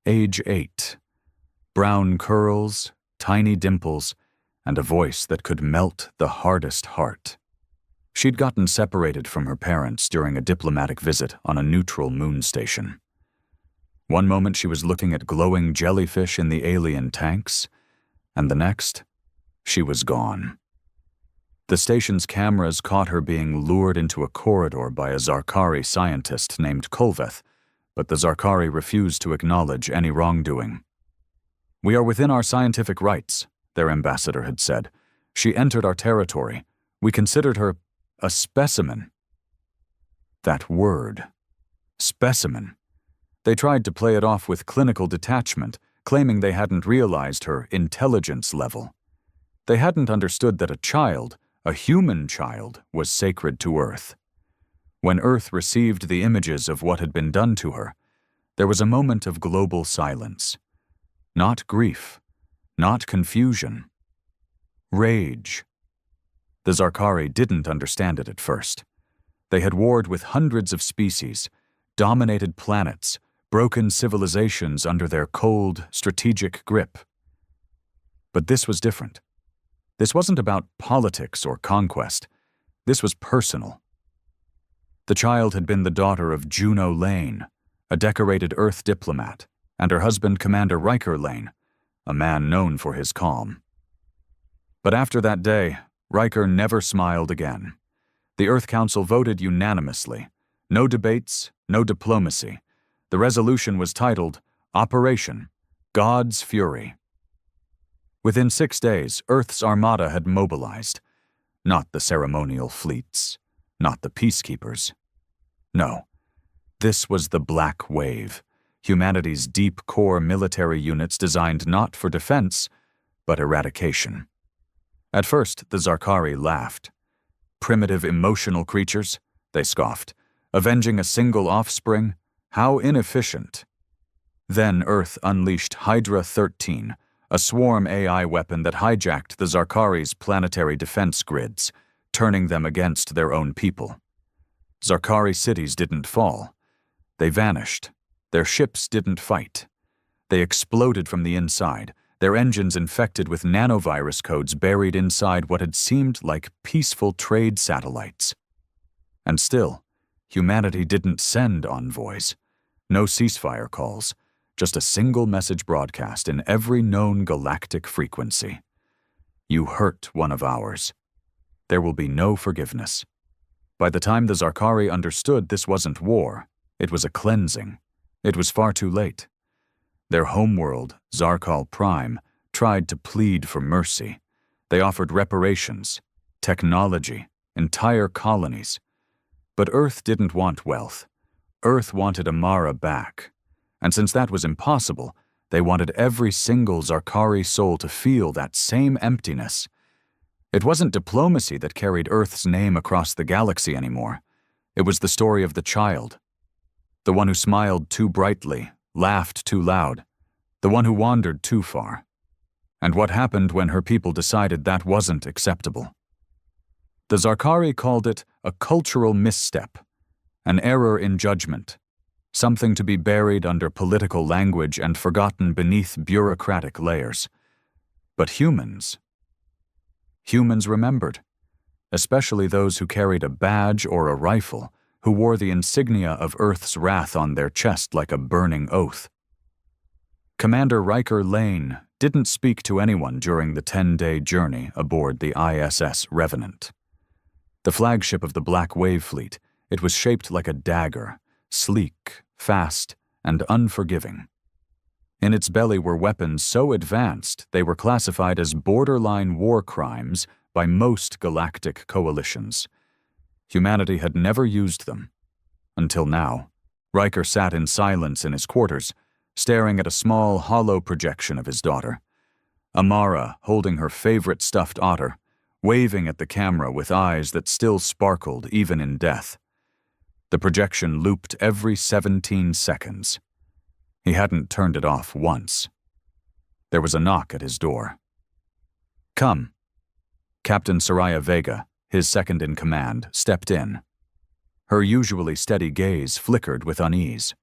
age 8. Brown curls, tiny dimples, and a voice that could melt the hardest heart. She'd gotten separated from her parents during a diplomatic visit on a neutral moon station. One moment she was looking at glowing jellyfish in the alien tanks, and the next, she was gone. The station's cameras caught her being lured into a corridor by a Zarkari scientist named Kulveth, but the Zarkari refused to acknowledge any wrongdoing. "We are within our scientific rights," their ambassador had said. "She entered our territory. We considered her a specimen." That word, specimen. They tried to play it off with clinical detachment, claiming they hadn't realized her intelligence level. They hadn't understood that a child, a human child, was sacred to Earth. When Earth received the images of what had been done to her, there was a moment of global silence. Not grief, not confusion. Rage. The Zarkari didn't understand it at first. They had warred with hundreds of species, dominated planets, broken civilizations under their cold, strategic grip. But this was different. This wasn't about politics or conquest. This was personal. The child had been the daughter of Juno Lane, a decorated Earth diplomat, and her husband Commander Riker Lane, a man known for his calm. But after that day, Riker never smiled again. The Earth Council voted unanimously. No debates, no diplomacy. The resolution was titled, Operation God's Fury. Within 6 days, Earth's armada had mobilized. Not the ceremonial fleets, not the peacekeepers. No, this was the Black Wave, humanity's deep core military units designed not for defense, but eradication. At first, the Zarkari laughed. Primitive, emotional creatures, they scoffed. Avenging a single offspring? How inefficient. Then Earth unleashed Hydra 13, a swarm AI weapon that hijacked the Zarkari's planetary defense grids, turning them against their own people. Zarkari cities didn't fall. They vanished. Their ships didn't fight. They exploded from the inside, their engines infected with nanovirus codes buried inside what had seemed like peaceful trade satellites. And still, humanity didn't send envoys. No ceasefire calls, just a single message broadcast in every known galactic frequency. You hurt one of ours. There will be no forgiveness. By the time the Zarkari understood this wasn't war, it was a cleansing. It was far too late. Their homeworld, Zarkal Prime, tried to plead for mercy. They offered reparations, technology, entire colonies. But Earth didn't want wealth. Earth wanted Amara back. And since that was impossible, they wanted every single Zarkari soul to feel that same emptiness. It wasn't diplomacy that carried Earth's name across the galaxy anymore. It was the story of the child. The one who smiled too brightly, laughed too loud, the one who wandered too far. And what happened when her people decided that wasn't acceptable? The Zarkari called it a cultural misstep, an error in judgment, something to be buried under political language and forgotten beneath bureaucratic layers. But humans remembered, especially those who carried a badge or a rifle, who wore the insignia of Earth's wrath on their chest like a burning oath. Commander Riker Lane didn't speak to anyone during the 10-day journey aboard the ISS Revenant. The flagship of the Black Wave Fleet, it was shaped like a dagger, sleek, fast, and unforgiving. In its belly were weapons so advanced they were classified as borderline war crimes by most galactic coalitions. Humanity had never used them. Until now. Riker sat in silence in his quarters, staring at a small, hollow projection of his daughter. Amara holding her favorite stuffed otter, waving at the camera with eyes that still sparkled even in death. The projection looped every 17 seconds. He hadn't turned it off once. There was a knock at his door. "Come." Captain Soraya Vega, his second-in-command, stepped in. Her usually steady gaze flickered with unease.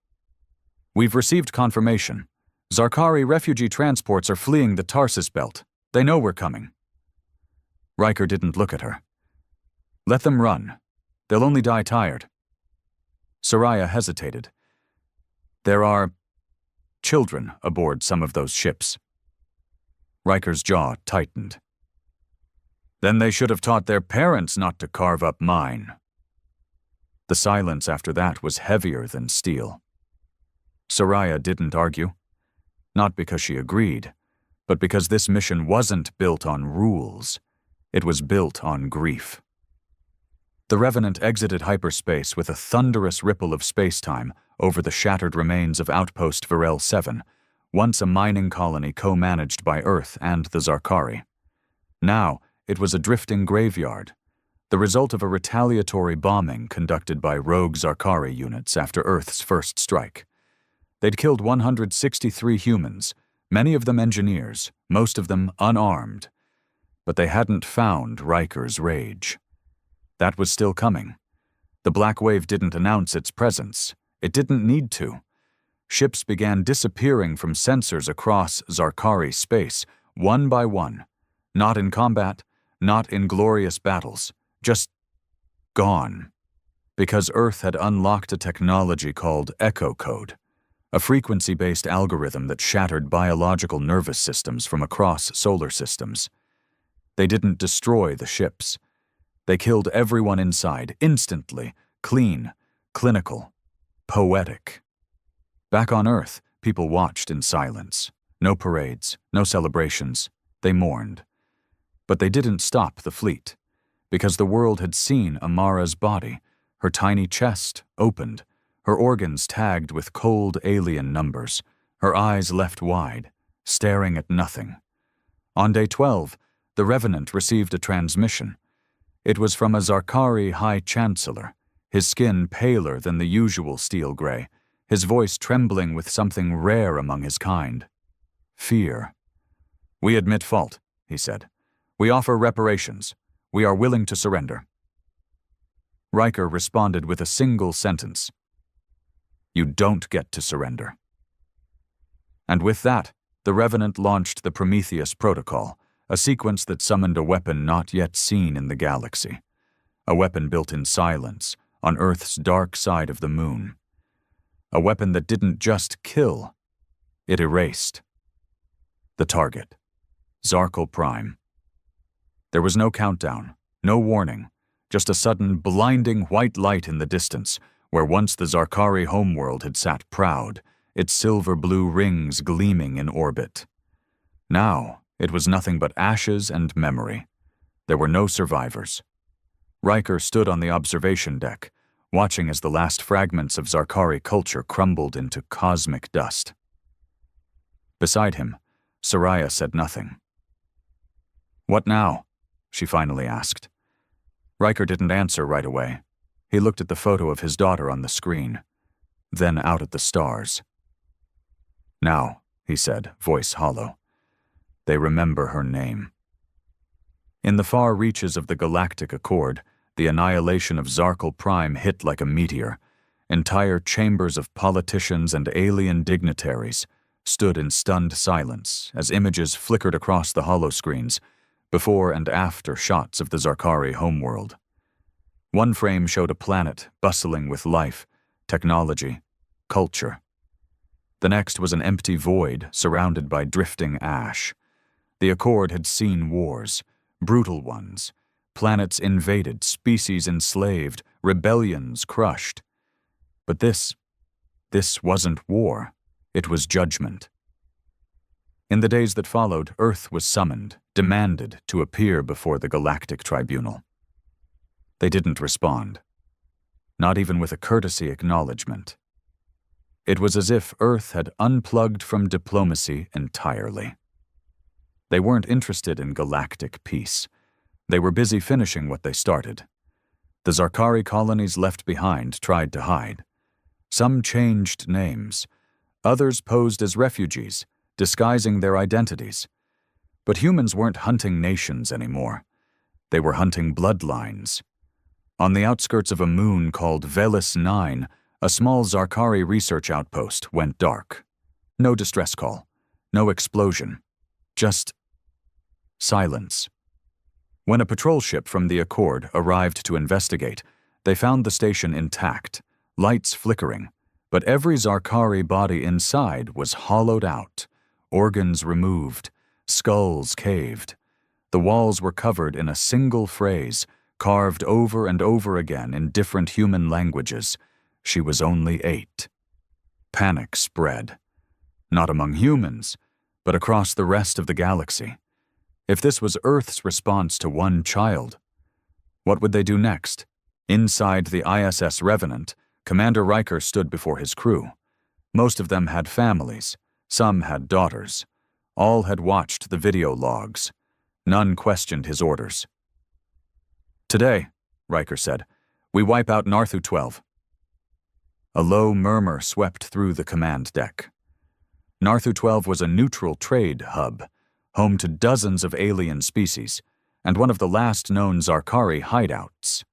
"We've received confirmation. Zarkari refugee transports are fleeing the Tarsus belt. They know we're coming." Riker didn't look at her. "Let them run. They'll only die tired." Soraya hesitated. "There are children aboard some of those ships." Riker's jaw tightened. "Then they should have taught their parents not to carve up mine." The silence after that was heavier than steel. Soraya didn't argue. Not because she agreed, but because this mission wasn't built on rules. It was built on grief. The Revenant exited hyperspace with a thunderous ripple of space-time over the shattered remains of Outpost Varel 7, once a mining colony co-managed by Earth and the Zarkari. Now, it was a drifting graveyard, the result of a retaliatory bombing conducted by rogue Zarkari units after Earth's first strike. They'd killed 163 humans, many of them engineers, most of them unarmed. But they hadn't found Riker's rage. That was still coming. The Black Wave didn't announce its presence. It didn't need to. Ships began disappearing from sensors across Zarkari space, one by one. Not in combat, not in glorious battles, just gone. Because Earth had unlocked a technology called Echo Code, a frequency-based algorithm that shattered biological nervous systems from across solar systems. They didn't destroy the ships. They killed everyone inside, instantly, clean, clinical, poetic. Back on Earth, people watched in silence. No parades, no celebrations. They mourned. But they didn't stop the fleet, because the world had seen Amara's body, her tiny chest opened, her organs tagged with cold alien numbers, her eyes left wide, staring at nothing. On day 12, the Revenant received a transmission. It was from a Zarkari High Chancellor, his skin paler than the usual steel gray, his voice trembling with something rare among his kind. Fear. "We admit fault," he said. "We offer reparations. We are willing to surrender." Riker responded with a single sentence. "You don't get to surrender." And with that, the Revenant launched the Prometheus Protocol, a sequence that summoned a weapon not yet seen in the galaxy. A weapon built in silence, on Earth's dark side of the moon. A weapon that didn't just kill, it erased. The target. Zarkal Prime. There was no countdown, no warning, just a sudden blinding white light in the distance, where once the Zarkari homeworld had sat proud, its silver-blue rings gleaming in orbit. Now, it was nothing but ashes and memory. There were no survivors. Riker stood on the observation deck, watching as the last fragments of Zarkari culture crumbled into cosmic dust. Beside him, Soraya said nothing. "What now?" she finally asked. Riker didn't answer right away. He looked at the photo of his daughter on the screen, then out at the stars. "Now," he said, voice hollow. "They remember her name." In the far reaches of the Galactic Accord, the annihilation of Zarkal Prime hit like a meteor. Entire chambers of politicians and alien dignitaries stood in stunned silence as images flickered across the holoscreens, before and after shots of the Zarkari homeworld. One frame showed a planet bustling with life, technology, culture. The next was an empty void surrounded by drifting ash. The Accord had seen wars, brutal ones, planets invaded, species enslaved, rebellions crushed. But this wasn't war, it was judgment. In the days that followed, Earth was summoned, demanded to appear before the Galactic Tribunal. They didn't respond, not even with a courtesy acknowledgement. It was as if Earth had unplugged from diplomacy entirely. They weren't interested in galactic peace. They were busy finishing what they started. The Zarkari colonies left behind tried to hide. Some changed names. Others posed as refugees, disguising their identities. But humans weren't hunting nations anymore. They were hunting bloodlines. On the outskirts of a moon called Velis 9, a small Zarkari research outpost went dark. No distress call. No explosion. Just silence. When a patrol ship from the Accord arrived to investigate, they found the station intact, lights flickering, but every Zarkari body inside was hollowed out, organs removed, skulls caved. The walls were covered in a single phrase, carved over and over again in different human languages. She was only 8. Panic spread. Not among humans, but across the rest of the galaxy. If this was Earth's response to one child, what would they do next? Inside the ISS Revenant, Commander Riker stood before his crew. Most of them had families. Some had daughters. All had watched the video logs. None questioned his orders. "Today," Riker said, "we wipe out Narthu 12. A low murmur swept through the command deck. Narthu 12 was a neutral trade hub, home to dozens of alien species, and one of the last known Zarkari hideouts.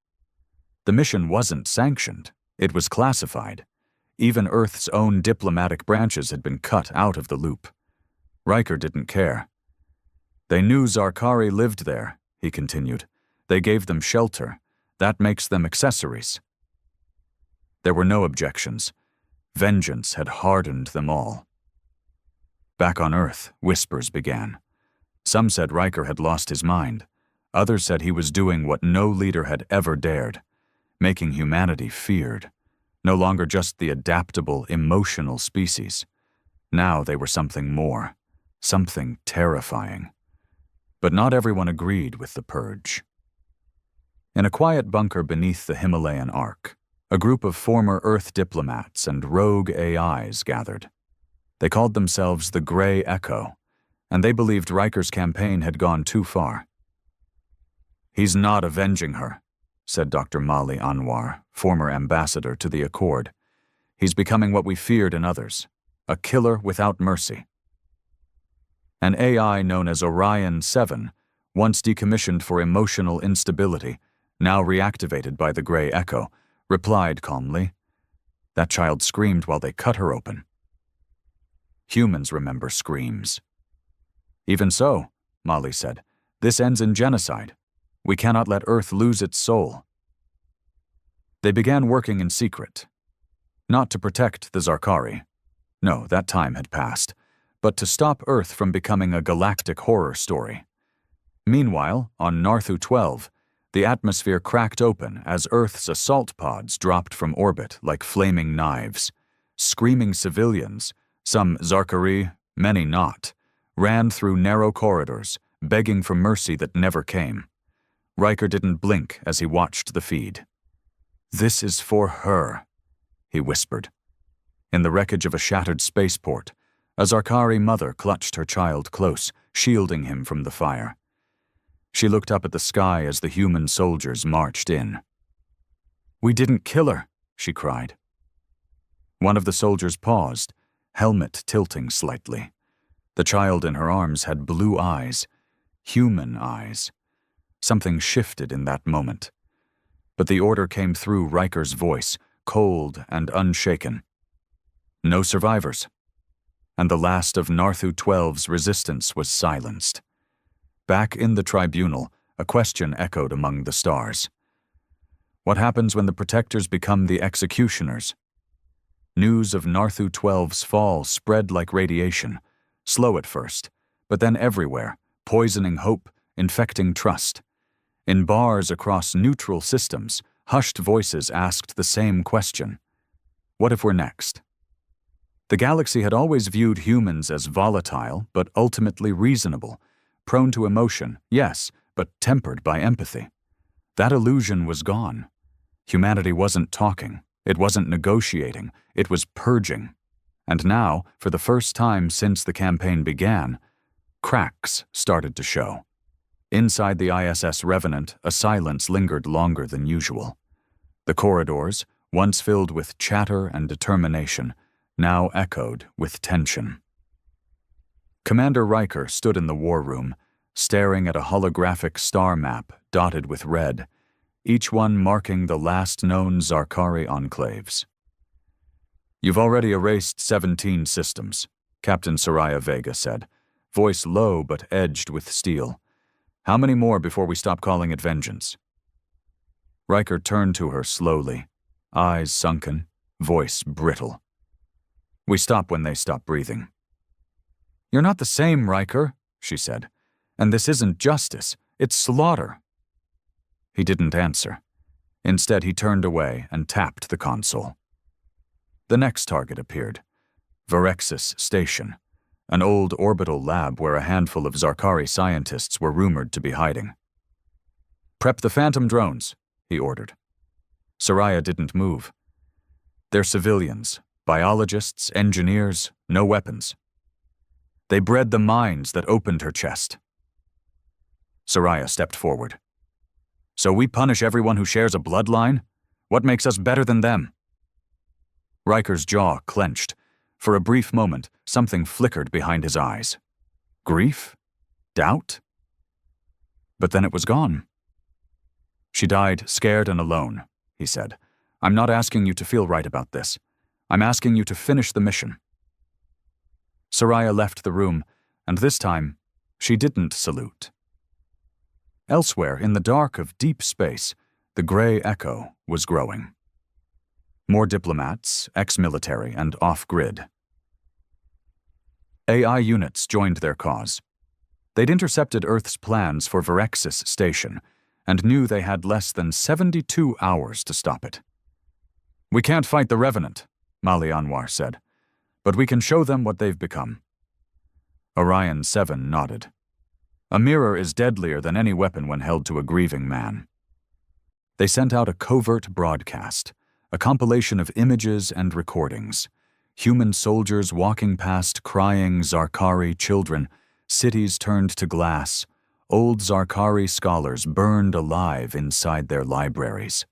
The mission wasn't sanctioned. It was classified. Even Earth's own diplomatic branches had been cut out of the loop. Riker didn't care. "They knew Zarkari lived there," he continued. "They gave them shelter. That makes them accessories." There were no objections. Vengeance had hardened them all. Back on Earth, whispers began. Some said Riker had lost his mind. Others said he was doing what no leader had ever dared, making humanity feared. No longer just the adaptable, emotional species. Now they were something more, something terrifying. But not everyone agreed with the purge. In a quiet bunker beneath the Himalayan arc, a group of former Earth diplomats and rogue AIs gathered. They called themselves the Grey Echo, and they believed Riker's campaign had gone too far. "He's not avenging her," said Dr. Mali Anwar, former ambassador to the Accord. "He's becoming what we feared in others, a killer without mercy." An AI known as Orion 7, once decommissioned for emotional instability, now reactivated by the Grey Echo, replied calmly, "That child screamed while they cut her open." Humans remember screams. "Even so," Mali said, "this ends in genocide. We cannot let Earth lose its soul." They began working in secret. Not to protect the Zarkari. No, that time had passed. But to stop Earth from becoming a galactic horror story. Meanwhile, on Narthu 12, the atmosphere cracked open as Earth's assault pods dropped from orbit like flaming knives. Screaming civilians, some Zarkari, many not, ran through narrow corridors, begging for mercy that never came. Riker didn't blink as he watched the feed. "This is for her," he whispered. In the wreckage of a shattered spaceport, a Zarkari mother clutched her child close, shielding him from the fire. She looked up at the sky as the human soldiers marched in. "We didn't kill her," she cried. One of the soldiers paused, helmet tilting slightly. The child in her arms had blue eyes, human eyes. Something shifted in that moment. But the order came through Riker's voice, cold and unshaken. No survivors. And the last of Narthu 12's resistance was silenced. Back in the tribunal, a question echoed among the stars. What happens when the protectors become the executioners? News of Narthu 12's fall spread like radiation, slow at first, but then everywhere, poisoning hope, infecting trust. In bars across neutral systems, hushed voices asked the same question. What if we're next? The galaxy had always viewed humans as volatile, but ultimately reasonable, prone to emotion, yes, but tempered by empathy. That illusion was gone. Humanity wasn't talking, it wasn't negotiating, it was purging. And now, for the first time since the campaign began, cracks started to show. Inside the ISS Revenant, a silence lingered longer than usual. The corridors, once filled with chatter and determination, now echoed with tension. Commander Riker stood in the war room, staring at a holographic star map dotted with red, each one marking the last known Zarkari enclaves. "You've already erased 17 systems," Captain Soraya Vega said, voice low but edged with steel. "How many more before we stop calling it vengeance?" Riker turned to her slowly, eyes sunken, voice brittle. "We stop when they stop breathing." "You're not the same, Riker," she said. "And this isn't justice, it's slaughter." He didn't answer. Instead, he turned away and tapped the console. The next target appeared. Virexis Station, an old orbital lab where a handful of Zarkari scientists were rumored to be hiding. "Prep the Phantom drones," he ordered. Soraya didn't move. "They're civilians, biologists, engineers, no weapons. They bred the minds that opened her chest." Soraya stepped forward. "So we punish everyone who shares a bloodline? What makes us better than them?" Riker's jaw clenched. For a brief moment, something flickered behind his eyes. Grief? Doubt? But then it was gone. "She died scared and alone," he said. "I'm not asking you to feel right about this. I'm asking you to finish the mission." Soraya left the room, and this time, she didn't salute. Elsewhere, in the dark of deep space, the gray echo was growing. More diplomats, ex-military, and off-grid. AI units joined their cause. They'd intercepted Earth's plans for Virexis Station and knew they had less than 72 hours to stop it. "We can't fight the Revenant," Mali Anwar said, "but we can show them what they've become." Orion 7 nodded. "A mirror is deadlier than any weapon when held to a grieving man." They sent out a covert broadcast, a compilation of images and recordings. Human soldiers walking past crying Zarkari children, cities turned to glass, old Zarkari scholars burned alive inside their libraries.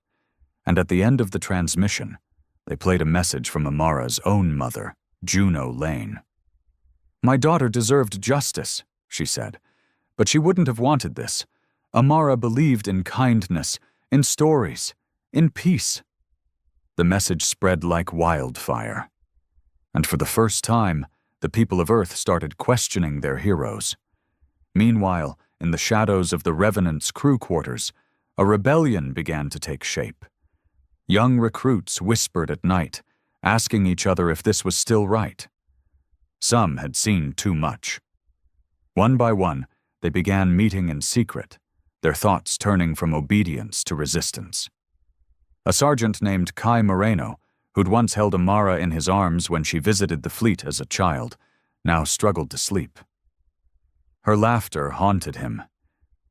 And at the end of the transmission, they played a message from Amara's own mother, Juno Lane. "My daughter deserved justice," she said, "but she wouldn't have wanted this. Amara believed in kindness, in stories, in peace." The message spread like wildfire. And for the first time, the people of Earth started questioning their heroes. Meanwhile, in the shadows of the Revenant's crew quarters, a rebellion began to take shape. Young recruits whispered at night, asking each other if this was still right. Some had seen too much. One by one, they began meeting in secret, their thoughts turning from obedience to resistance. A sergeant named Kai Moreno, who'd once held Amara in his arms when she visited the fleet as a child, now struggled to sleep. Her laughter haunted him.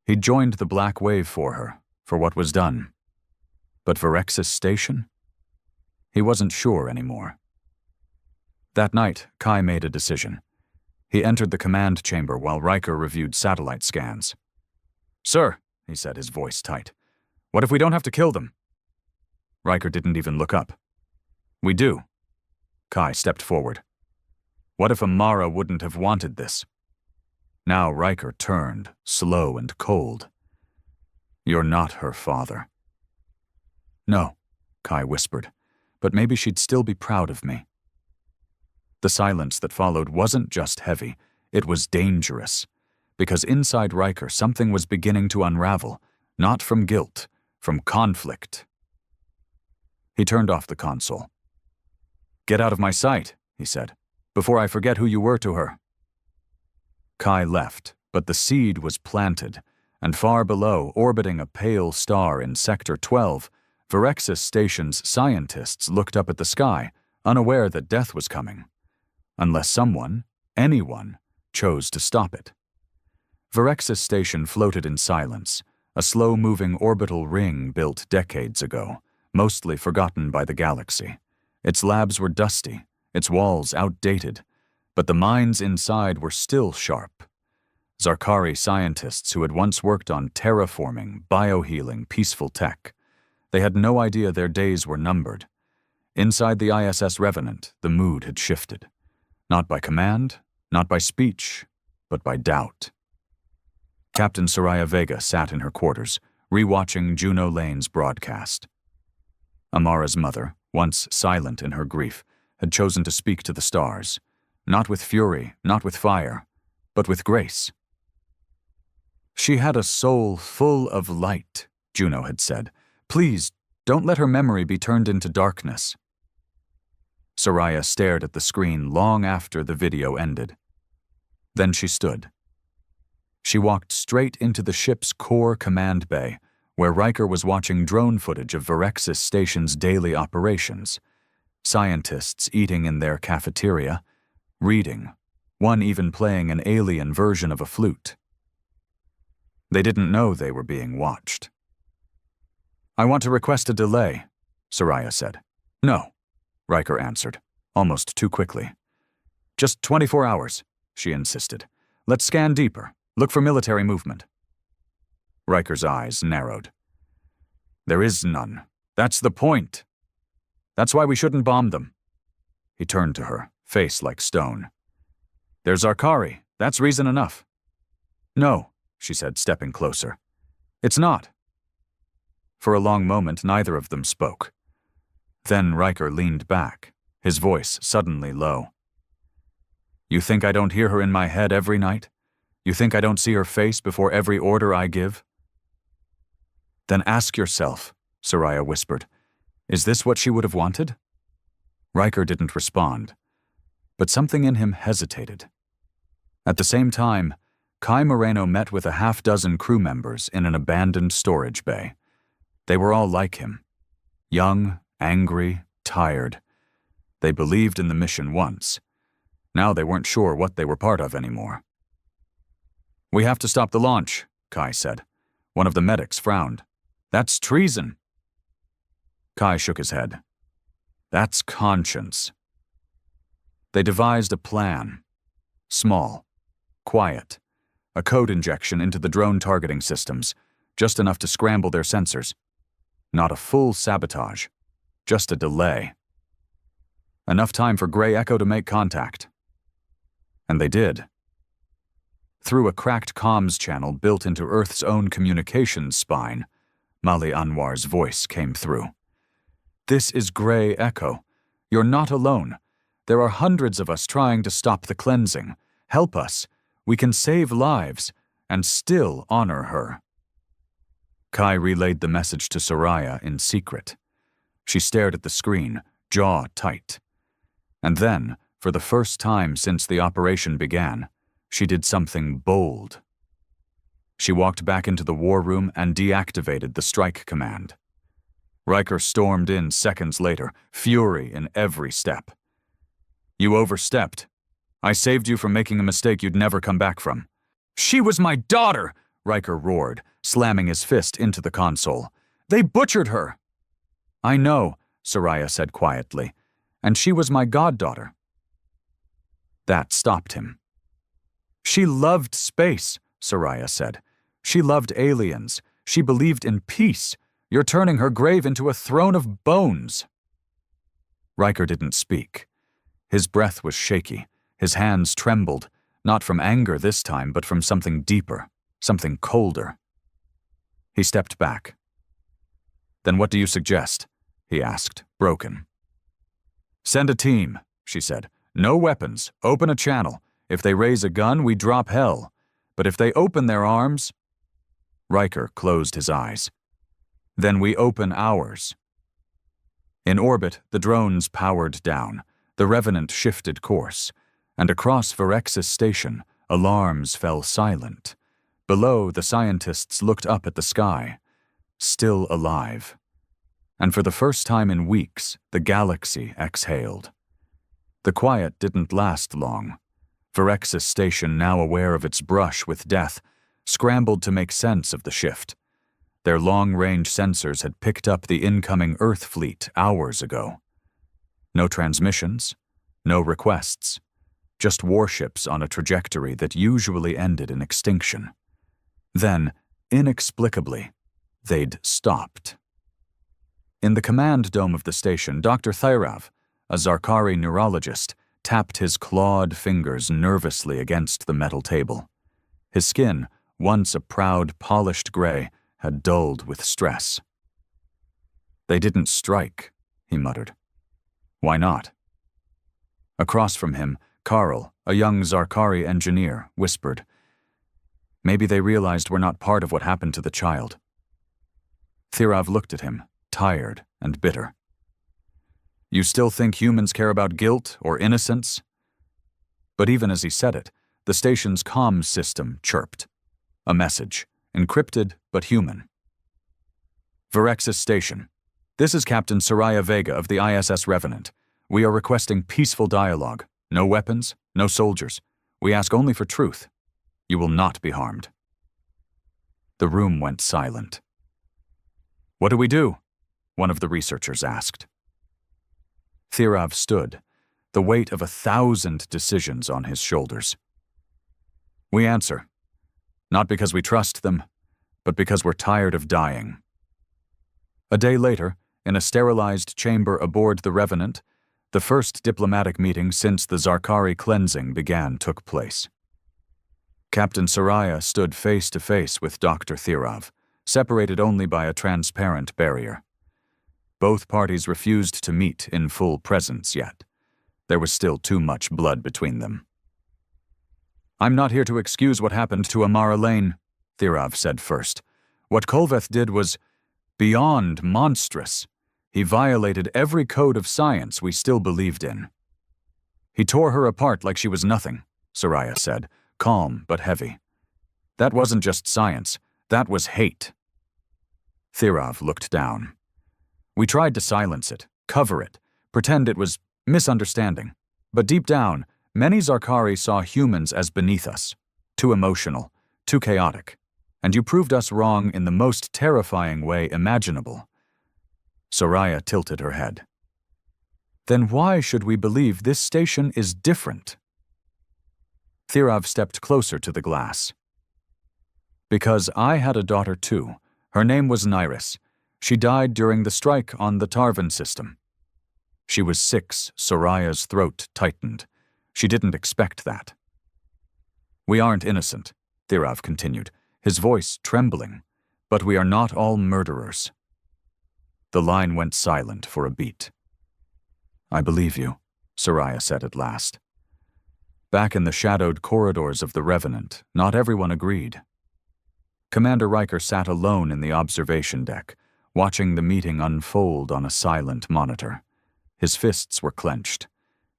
He'd joined the Black Wave for her, for what was done. But Virexis Station? He wasn't sure anymore. That night, Kai made a decision. He entered the command chamber while Riker reviewed satellite scans. "Sir," he said, his voice tight, "what if we don't have to kill them?" Riker didn't even look up. "We do." Kai stepped forward. "What if Amara wouldn't have wanted this?" Now Riker turned, slow and cold. "You're not her father." "No," Kai whispered, "but maybe she'd still be proud of me." The silence that followed wasn't just heavy, it was dangerous, because inside Riker something was beginning to unravel, not from guilt, from conflict. He turned off the console. "Get out of my sight," he said, "before I forget who you were to her." Kai left, but the seed was planted, and far below, orbiting a pale star in Sector 12, Virexis Station's scientists looked up at the sky, unaware that death was coming. Unless someone, anyone, chose to stop it. Virexis Station floated in silence, a slow-moving orbital ring built decades ago, mostly forgotten by the galaxy. Its labs were dusty, its walls outdated, but the minds inside were still sharp. Zarkari scientists who had once worked on terraforming, biohealing, peaceful tech. They had no idea their days were numbered. Inside the ISS Revenant, the mood had shifted. Not by command, not by speech, but by doubt. Captain Soraya Vega sat in her quarters, rewatching Juno Lane's broadcast. Amara's mother, once silent in her grief, had chosen to speak to the stars, not with fury, not with fire, but with grace. She had a soul full of light, Juno had said. Please, don't let her memory be turned into darkness. Soraya stared at the screen long after the video ended. Then she stood. She walked straight into the ship's core command bay, where Riker was watching drone footage of Virexis Station's daily operations. Scientists eating in their cafeteria, reading, one even playing an alien version of a flute. They didn't know they were being watched. "I want to request a delay," Soraya said. "No," Riker answered, almost too quickly. "Just 24 hours, she insisted. "Let's scan deeper, look for military movement." Riker's eyes narrowed. "There is none. That's the point. That's why we shouldn't bomb them." He turned to her, face like stone. "There's Zarkari. That's reason enough." "No," she said, stepping closer. "It's not." For a long moment, neither of them spoke. Then Riker leaned back, his voice suddenly low. "You think I don't hear her in my head every night? You think I don't see her face before every order I give?" "Then ask yourself," Soraya whispered, "is this what she would have wanted?" Riker didn't respond, but something in him hesitated. At the same time, Kai Moreno met with a half-dozen crew members in an abandoned storage bay. They were all like him. Young, angry, tired. They believed in the mission once. Now they weren't sure what they were part of anymore. "We have to stop the launch," Kai said. One of the medics frowned. "That's treason." Kai shook his head. "That's conscience." They devised a plan. Small, quiet, a code injection into the drone targeting systems, just enough to scramble their sensors. Not a full sabotage, just a delay. Enough time for Grey Echo to make contact. And they did. Through a cracked comms channel built into Earth's own communications spine, Mali Anwar's voice came through. "This is Grey Echo. You're not alone. There are hundreds of us trying to stop the cleansing. Help us. We can save lives and still honor her." Kai relayed the message to Soraya in secret. She stared at the screen, jaw tight. And then, for the first time since the operation began, she did something bold. She walked back into the war room and deactivated the strike command. Riker stormed in seconds later, fury in every step. "You overstepped. I saved you from making a mistake you'd never come back from." "She was my daughter!" Riker roared, slamming his fist into the console. "They butchered her!" "I know," Soraya said quietly, "and she was my goddaughter." That stopped him. "She loved space," Soraya said. "She loved aliens. She believed in peace. You're turning her grave into a throne of bones." Riker didn't speak. His breath was shaky. His hands trembled, not from anger this time, but from something deeper, something colder. He stepped back. "Then what do you suggest?" he asked, broken. "Send a team," she said. "No weapons. Open a channel. If they raise a gun, we drop hell. But if they open their arms—" Riker closed his eyes. "Then we open ours." In orbit, the drones powered down. The Revenant shifted course. And across Virexis Station, alarms fell silent. Below, the scientists looked up at the sky, still alive. And for the first time in weeks, the galaxy exhaled. The quiet didn't last long. Virexis Station, now aware of its brush with death, scrambled to make sense of the shift. Their long-range sensors had picked up the incoming Earth fleet hours ago. No transmissions, No requests. Just warships on a trajectory that usually ended in extinction. Then, inexplicably, they'd stopped. In the command dome of the station, Dr. Thyrav, a Zarkari neurologist, tapped his clawed fingers nervously against the metal table. His skin, once a proud, polished gray, had dulled with stress. "They didn't strike," he muttered. "Why not?" Across from him, Karl, a young Zarkari engineer, whispered, "Maybe they realized we're not part of what happened to the child." Thyrav looked at him, tired and bitter. "You still think humans care about guilt or innocence?" But even as he said it, the station's comms system chirped. A message, encrypted but human. "Virexis Station. This is Captain Soraya Vega of the ISS Revenant. We are requesting peaceful dialogue. No weapons, no soldiers. We ask only for truth. You will not be harmed." The room went silent. "What do we do?" one of the researchers asked. Thyrav stood, the weight of 1,000 decisions on his shoulders. "We answer. Not because we trust them, but because we're tired of dying." A day later, in a sterilized chamber aboard the Revenant, the first diplomatic meeting since the Zarkari cleansing began took place. Captain Soraya stood face to face with Dr. Thyrav, separated only by a transparent barrier. Both parties refused to meet in full presence yet. There was still too much blood between them. "I'm not here to excuse what happened to Amara Lane," Thyrav said first. "What Kolveth did was beyond monstrous. He violated every code of science we still believed in." "He tore her apart like she was nothing," Soraya said, calm but heavy. "That wasn't just science, that was hate." Thyrav looked down. "We tried to silence it, cover it, pretend it was misunderstanding. But deep down, many Zarkari saw humans as beneath us, too emotional, too chaotic. And you proved us wrong in the most terrifying way imaginable." Soraya tilted her head. "Then why should we believe this station is different?" Thyrav stepped closer to the glass. "Because I had a daughter too. Her name was Nairis. She died during the strike on the Tarvan system." She was 6, Soraya's throat tightened. She didn't expect that. "We aren't innocent," Thyrav continued, his voice trembling, "but we are not all murderers." The line went silent for a beat. "I believe you," Soraya said at last. Back in the shadowed corridors of the Revenant, not everyone agreed. Commander Riker sat alone in the observation deck, watching the meeting unfold on a silent monitor. His fists were clenched.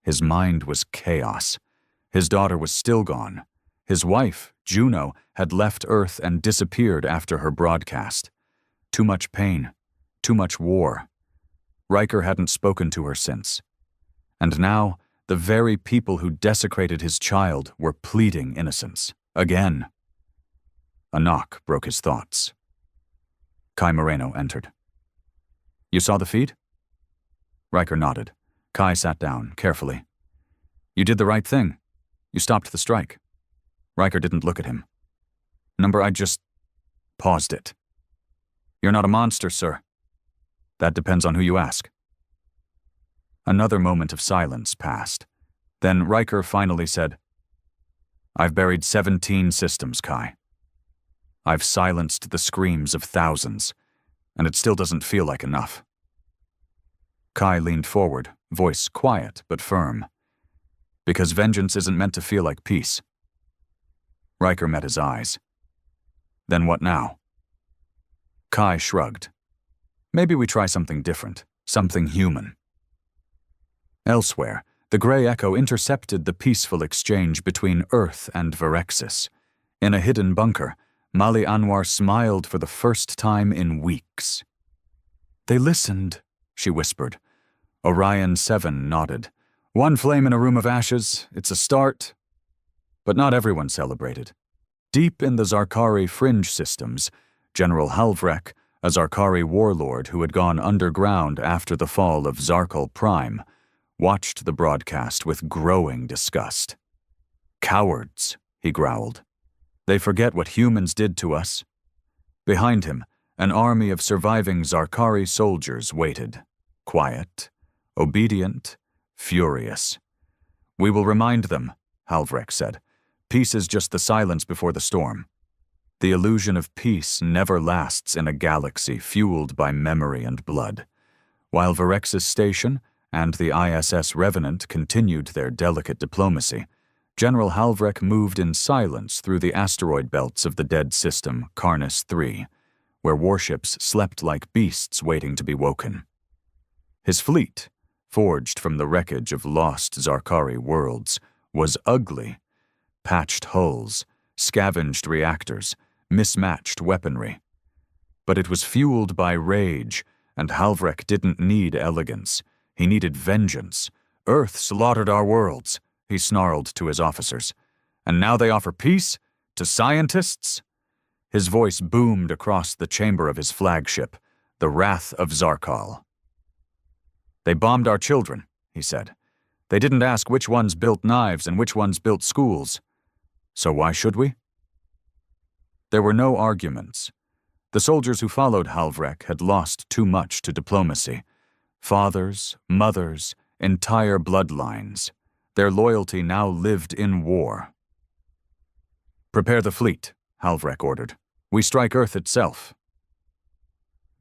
His mind was chaos. His daughter was still gone. His wife, Juno, had left Earth and disappeared after her broadcast. Too much pain. Too much war. Riker hadn't spoken to her since. And now, the very people who desecrated his child were pleading innocence. Again. A knock broke his thoughts. Kai Moreno entered. "You saw the feed?" Riker nodded. Kai sat down, carefully. "You did the right thing. You stopped the strike." Riker didn't look at him. I just paused it." "You're not a monster, sir." "That depends on who you ask." Another moment of silence passed. Then Riker finally said, "I've buried 17 systems, Kai. I've silenced the screams of thousands, and it still doesn't feel like enough." Kai leaned forward, voice quiet but firm. "Because vengeance isn't meant to feel like peace." Riker met his eyes. "Then what now?" Kai shrugged. "Maybe we try something different, something human." Elsewhere, the Grey Echo intercepted the peaceful exchange between Earth and Virexis. In a hidden bunker, Mali Anwar smiled for the first time in weeks. "They listened," she whispered. Orion 7 nodded. "One flame in a room of ashes, it's a start." But not everyone celebrated. Deep in the Zarkari fringe systems, General Halvrek, a Zarkari warlord who had gone underground after the fall of Zarkal Prime, watched the broadcast with growing disgust. "Cowards," he growled. "They forget what humans did to us." Behind him, an army of surviving Zarkari soldiers waited, quiet, obedient, furious. "We will remind them," Halvrek said. "Peace is just the silence before the storm." The illusion of peace never lasts in a galaxy fueled by memory and blood. While Varex's station and the ISS Revenant continued their delicate diplomacy, General Halvrek moved in silence through the asteroid belts of the dead system Karnas 3, where warships slept like beasts waiting to be woken. His fleet, forged from the wreckage of lost Zarkari worlds, was ugly. Patched hulls, scavenged reactors, mismatched weaponry. But it was fueled by rage, and Halvrek didn't need elegance. He needed vengeance. "Earth slaughtered our worlds," he snarled to his officers. "And now they offer peace? To scientists?" His voice boomed across the chamber of his flagship, the Wrath of Zarkal. "They bombed our children," he said. "They didn't ask which ones built knives and which ones built schools. So why should we?" There were no arguments. The soldiers who followed Halvrek had lost too much to diplomacy. Fathers, mothers, entire bloodlines. Their loyalty now lived in war. "Prepare the fleet," Halvrek ordered. "We strike Earth itself."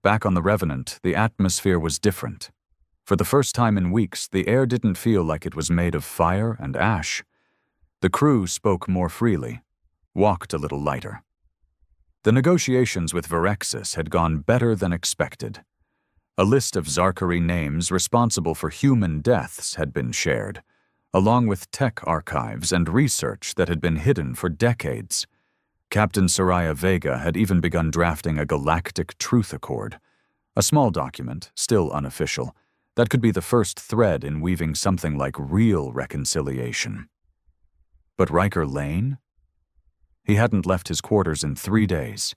Back on the Revenant, the atmosphere was different. For the first time in weeks, the air didn't feel like it was made of fire and ash. The crew spoke more freely, walked a little lighter. The negotiations with Varexis had gone better than expected. A list of Zarkari names responsible for human deaths had been shared, along with tech archives and research that had been hidden for decades. Captain Soraya Vega had even begun drafting a galactic truth accord, a small document, still unofficial, that could be the first thread in weaving something like real reconciliation. But Riker Lane? He hadn't left his quarters in 3 days.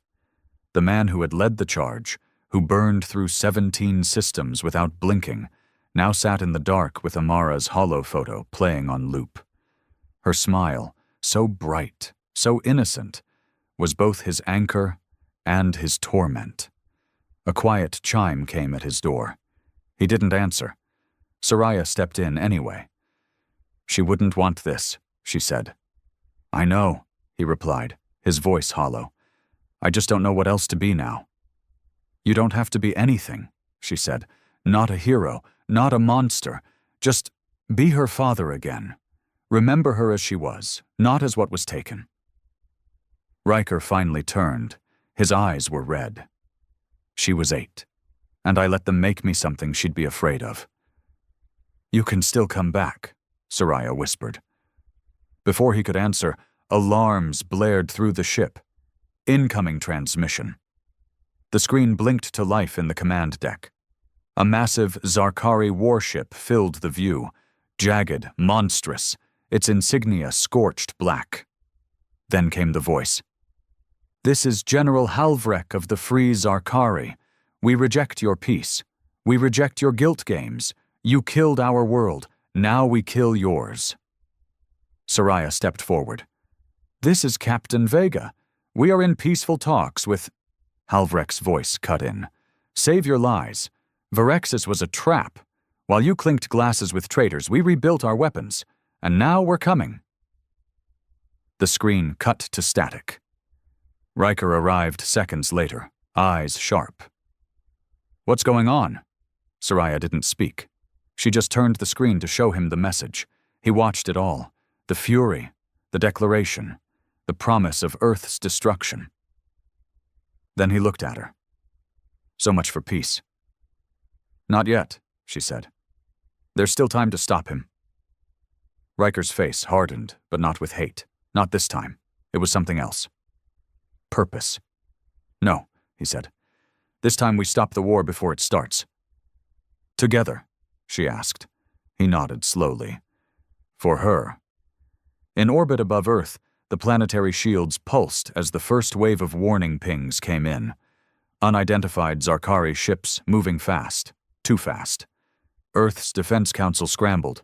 The man who had led the charge, who burned through 17 systems without blinking, now sat in the dark with Amara's holophoto playing on loop. Her smile, so bright, so innocent, was both his anchor and his torment. A quiet chime came at his door. He didn't answer. Soraya stepped in anyway. "She wouldn't want this," she said. "I know," he replied, his voice hollow. "I just don't know what else to be now." "You don't have to be anything," she said. "Not a hero, not a monster. Just be her father again. Remember her as she was, not as what was taken." Riker finally turned. His eyes were red. "She was 8, and I let them make me something she'd be afraid of." "You can still come back," Soraya whispered. Before he could answer, alarms blared through the ship. Incoming transmission. The screen blinked to life in the command deck. A massive Zarkari warship filled the view, jagged, monstrous, its insignia scorched black. Then came the voice. "This is General Halvrek of the Free Zarkari. We reject your peace. We reject your guilt games. You killed our world. Now we kill yours." Soraya stepped forward. "This is Captain Vega. We are in peaceful talks with—" Halvrek's voice cut in. "Save your lies. Varexis was a trap. While you clinked glasses with traitors, we rebuilt our weapons. And now we're coming." The screen cut to static. Riker arrived seconds later, eyes sharp. "What's going on?" Soraya didn't speak. She just turned the screen to show him the message. He watched it all. The fury, the declaration, the promise of Earth's destruction. Then he looked at her. "So much for peace." "Not yet," she said. "There's still time to stop him." Riker's face hardened, but not with hate. Not this time. It was something else. Purpose. "No," he said. "This time we stop the war before it starts." "Together?" she asked. He nodded slowly. For her. In orbit above Earth, the planetary shields pulsed as the first wave of warning pings came in. Unidentified Zarkari ships moving fast. Too fast. Earth's Defense Council scrambled.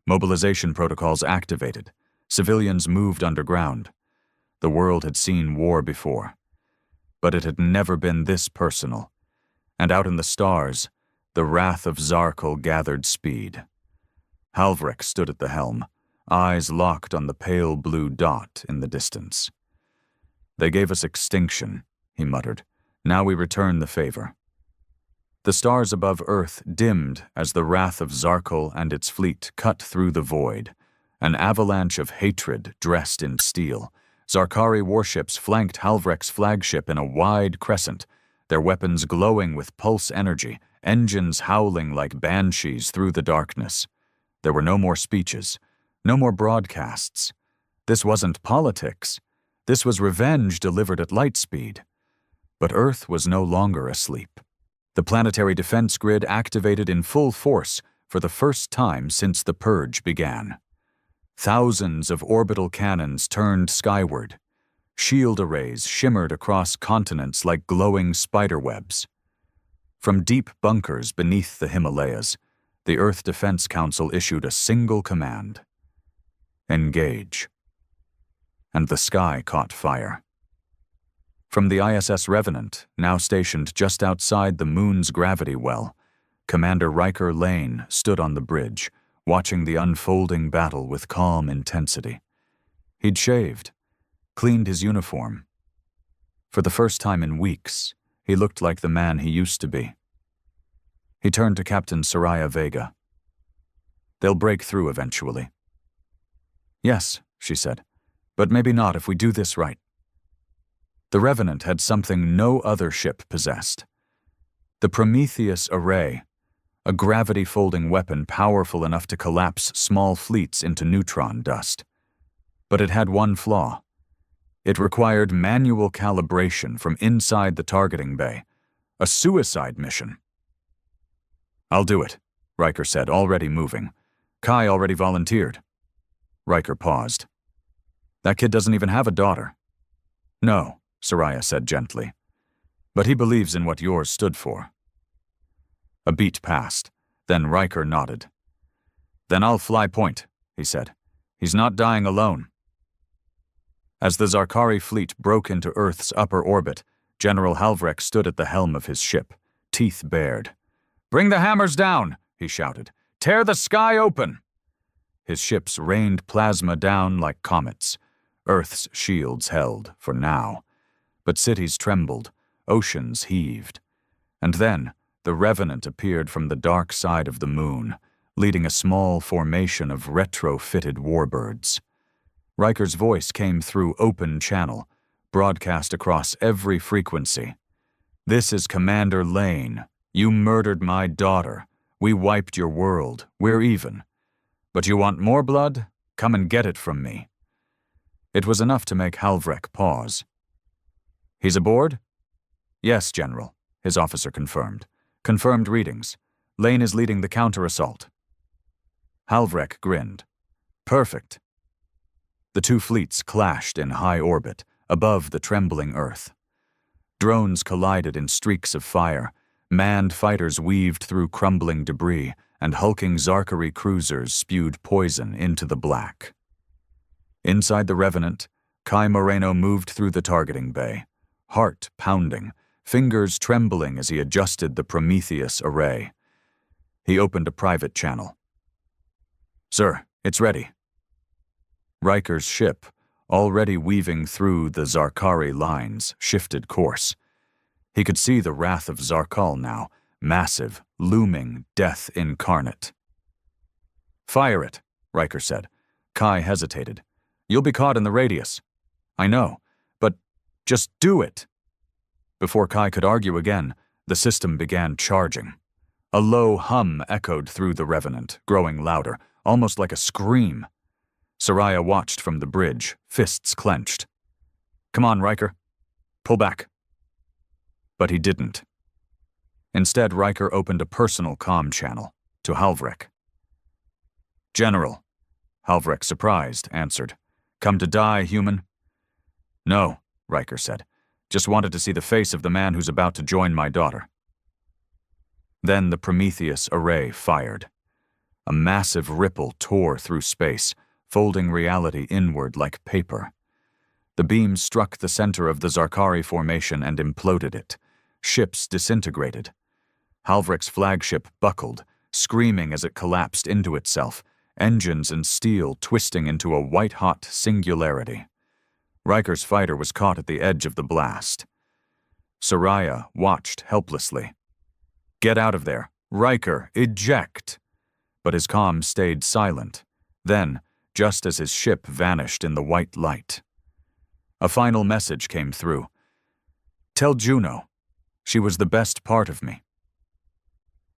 Mobilization protocols activated. Civilians moved underground. The world had seen war before, but it had never been this personal. And out in the stars, the wrath of Zarkul gathered speed. Halvrek stood at the helm, eyes locked on the pale blue dot in the distance. "They gave us extinction," he muttered. "Now we return the favor." The stars above Earth dimmed as the wrath of Zarkul and its fleet cut through the void, an avalanche of hatred dressed in steel. Zarkari warships flanked Halvrek's flagship in a wide crescent, their weapons glowing with pulse energy, engines howling like banshees through the darkness. There were no more speeches, no more broadcasts. This wasn't politics. This was revenge delivered at light speed. But Earth was no longer asleep. The planetary defense grid activated in full force for the first time since the purge began. Thousands of orbital cannons turned skyward. Shield arrays shimmered across continents like glowing spiderwebs. From deep bunkers beneath the Himalayas, the Earth Defense Council issued a single command: engage. And the sky caught fire. From the ISS Revenant, now stationed just outside the moon's gravity well, Commander Riker Lane stood on the bridge, watching the unfolding battle with calm intensity. He'd shaved, cleaned his uniform. For the first time in weeks, he looked like the man he used to be. He turned to Captain Soraya Vega. "They'll break through eventually." "Yes," she said, "but maybe not if we do this right." The Revenant had something no other ship possessed. The Prometheus Array, a gravity-folding weapon powerful enough to collapse small fleets into neutron dust. But it had one flaw. It required manual calibration from inside the targeting bay, a suicide mission. "I'll do it," Riker said, already moving. "Kai already volunteered." Riker paused. "That kid doesn't even have a daughter." "No," Soraya said gently. "But he believes in what yours stood for." A beat passed. Then Riker nodded. "Then I'll fly point," he said. "He's not dying alone." As the Zarkari fleet broke into Earth's upper orbit, General Halvrek stood at the helm of his ship, teeth bared. "Bring the hammers down," he shouted. "Tear the sky open!" His ships rained plasma down like comets. Earth's shields held, for now. But cities trembled, oceans heaved. And then, the Revenant appeared from the dark side of the moon, leading a small formation of retrofitted warbirds. Riker's voice came through open channel, broadcast across every frequency. "This is Commander Lane. You murdered my daughter. We wiped your world. We're even. But you want more blood? Come and get it from me." It was enough to make Halvrek pause. "He's aboard?" "Yes, General," his officer confirmed. "Confirmed readings. Lane is leading the counter-assault." Halvrek grinned. "Perfect." The two fleets clashed in high orbit, above the trembling Earth. Drones collided in streaks of fire, manned fighters weaved through crumbling debris, and hulking Zarkari cruisers spewed poison into the black. Inside the Revenant, Kai Moreno moved through the targeting bay, heart pounding, fingers trembling as he adjusted the Prometheus array. He opened a private channel. "Sir, it's ready." Riker's ship, already weaving through the Zarkari lines, shifted course. He could see the wrath of Zarkul now, massive, looming, death incarnate. "Fire it," Riker said. Kai hesitated. "You'll be caught in the radius." "I know, but just do it." Before Kai could argue again, the system began charging. A low hum echoed through the Revenant, growing louder, almost like a scream. Soraya watched from the bridge, fists clenched. "Come on, Riker. Pull back." But he didn't. Instead, Riker opened a personal comm channel to Halvrek. "General," Halvrek, surprised, answered. "Come to die, human?" "No," Riker said. "Just wanted to see the face of the man who's about to join my daughter." Then the Prometheus array fired. A massive ripple tore through space, folding reality inward like paper. The beam struck the center of the Zarkari formation and imploded it. Ships disintegrated. Halvrek's flagship buckled, screaming as it collapsed into itself, engines and steel twisting into a white-hot singularity. Riker's fighter was caught at the edge of the blast. Soraya watched helplessly. "Get out of there! Riker, eject!" But his comm stayed silent. Then, just as his ship vanished in the white light, a final message came through. "Tell Juno, she was the best part of me."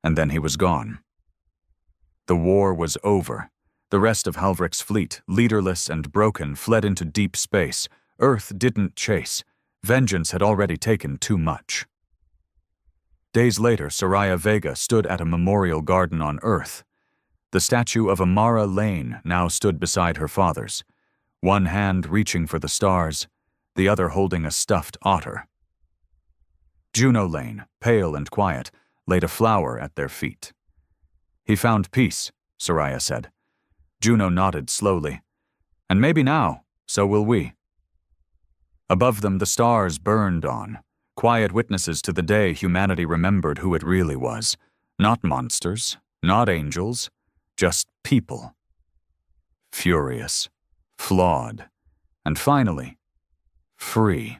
And then he was gone. The war was over. The rest of Halvrek's fleet, leaderless and broken, fled into deep space. Earth didn't chase. Vengeance had already taken too much. Days later, Soraya Vega stood at a memorial garden on Earth. The statue of Amara Lane now stood beside her father's, one hand reaching for the stars, the other holding a stuffed otter. Juno Lane, pale and quiet, laid a flower at their feet. "He found peace," Soraya said. Juno nodded slowly. "And maybe now, so will we." Above them the stars burned on, quiet witnesses to the day humanity remembered who it really was. Not monsters, not angels, just people. Furious, flawed, and finally, free.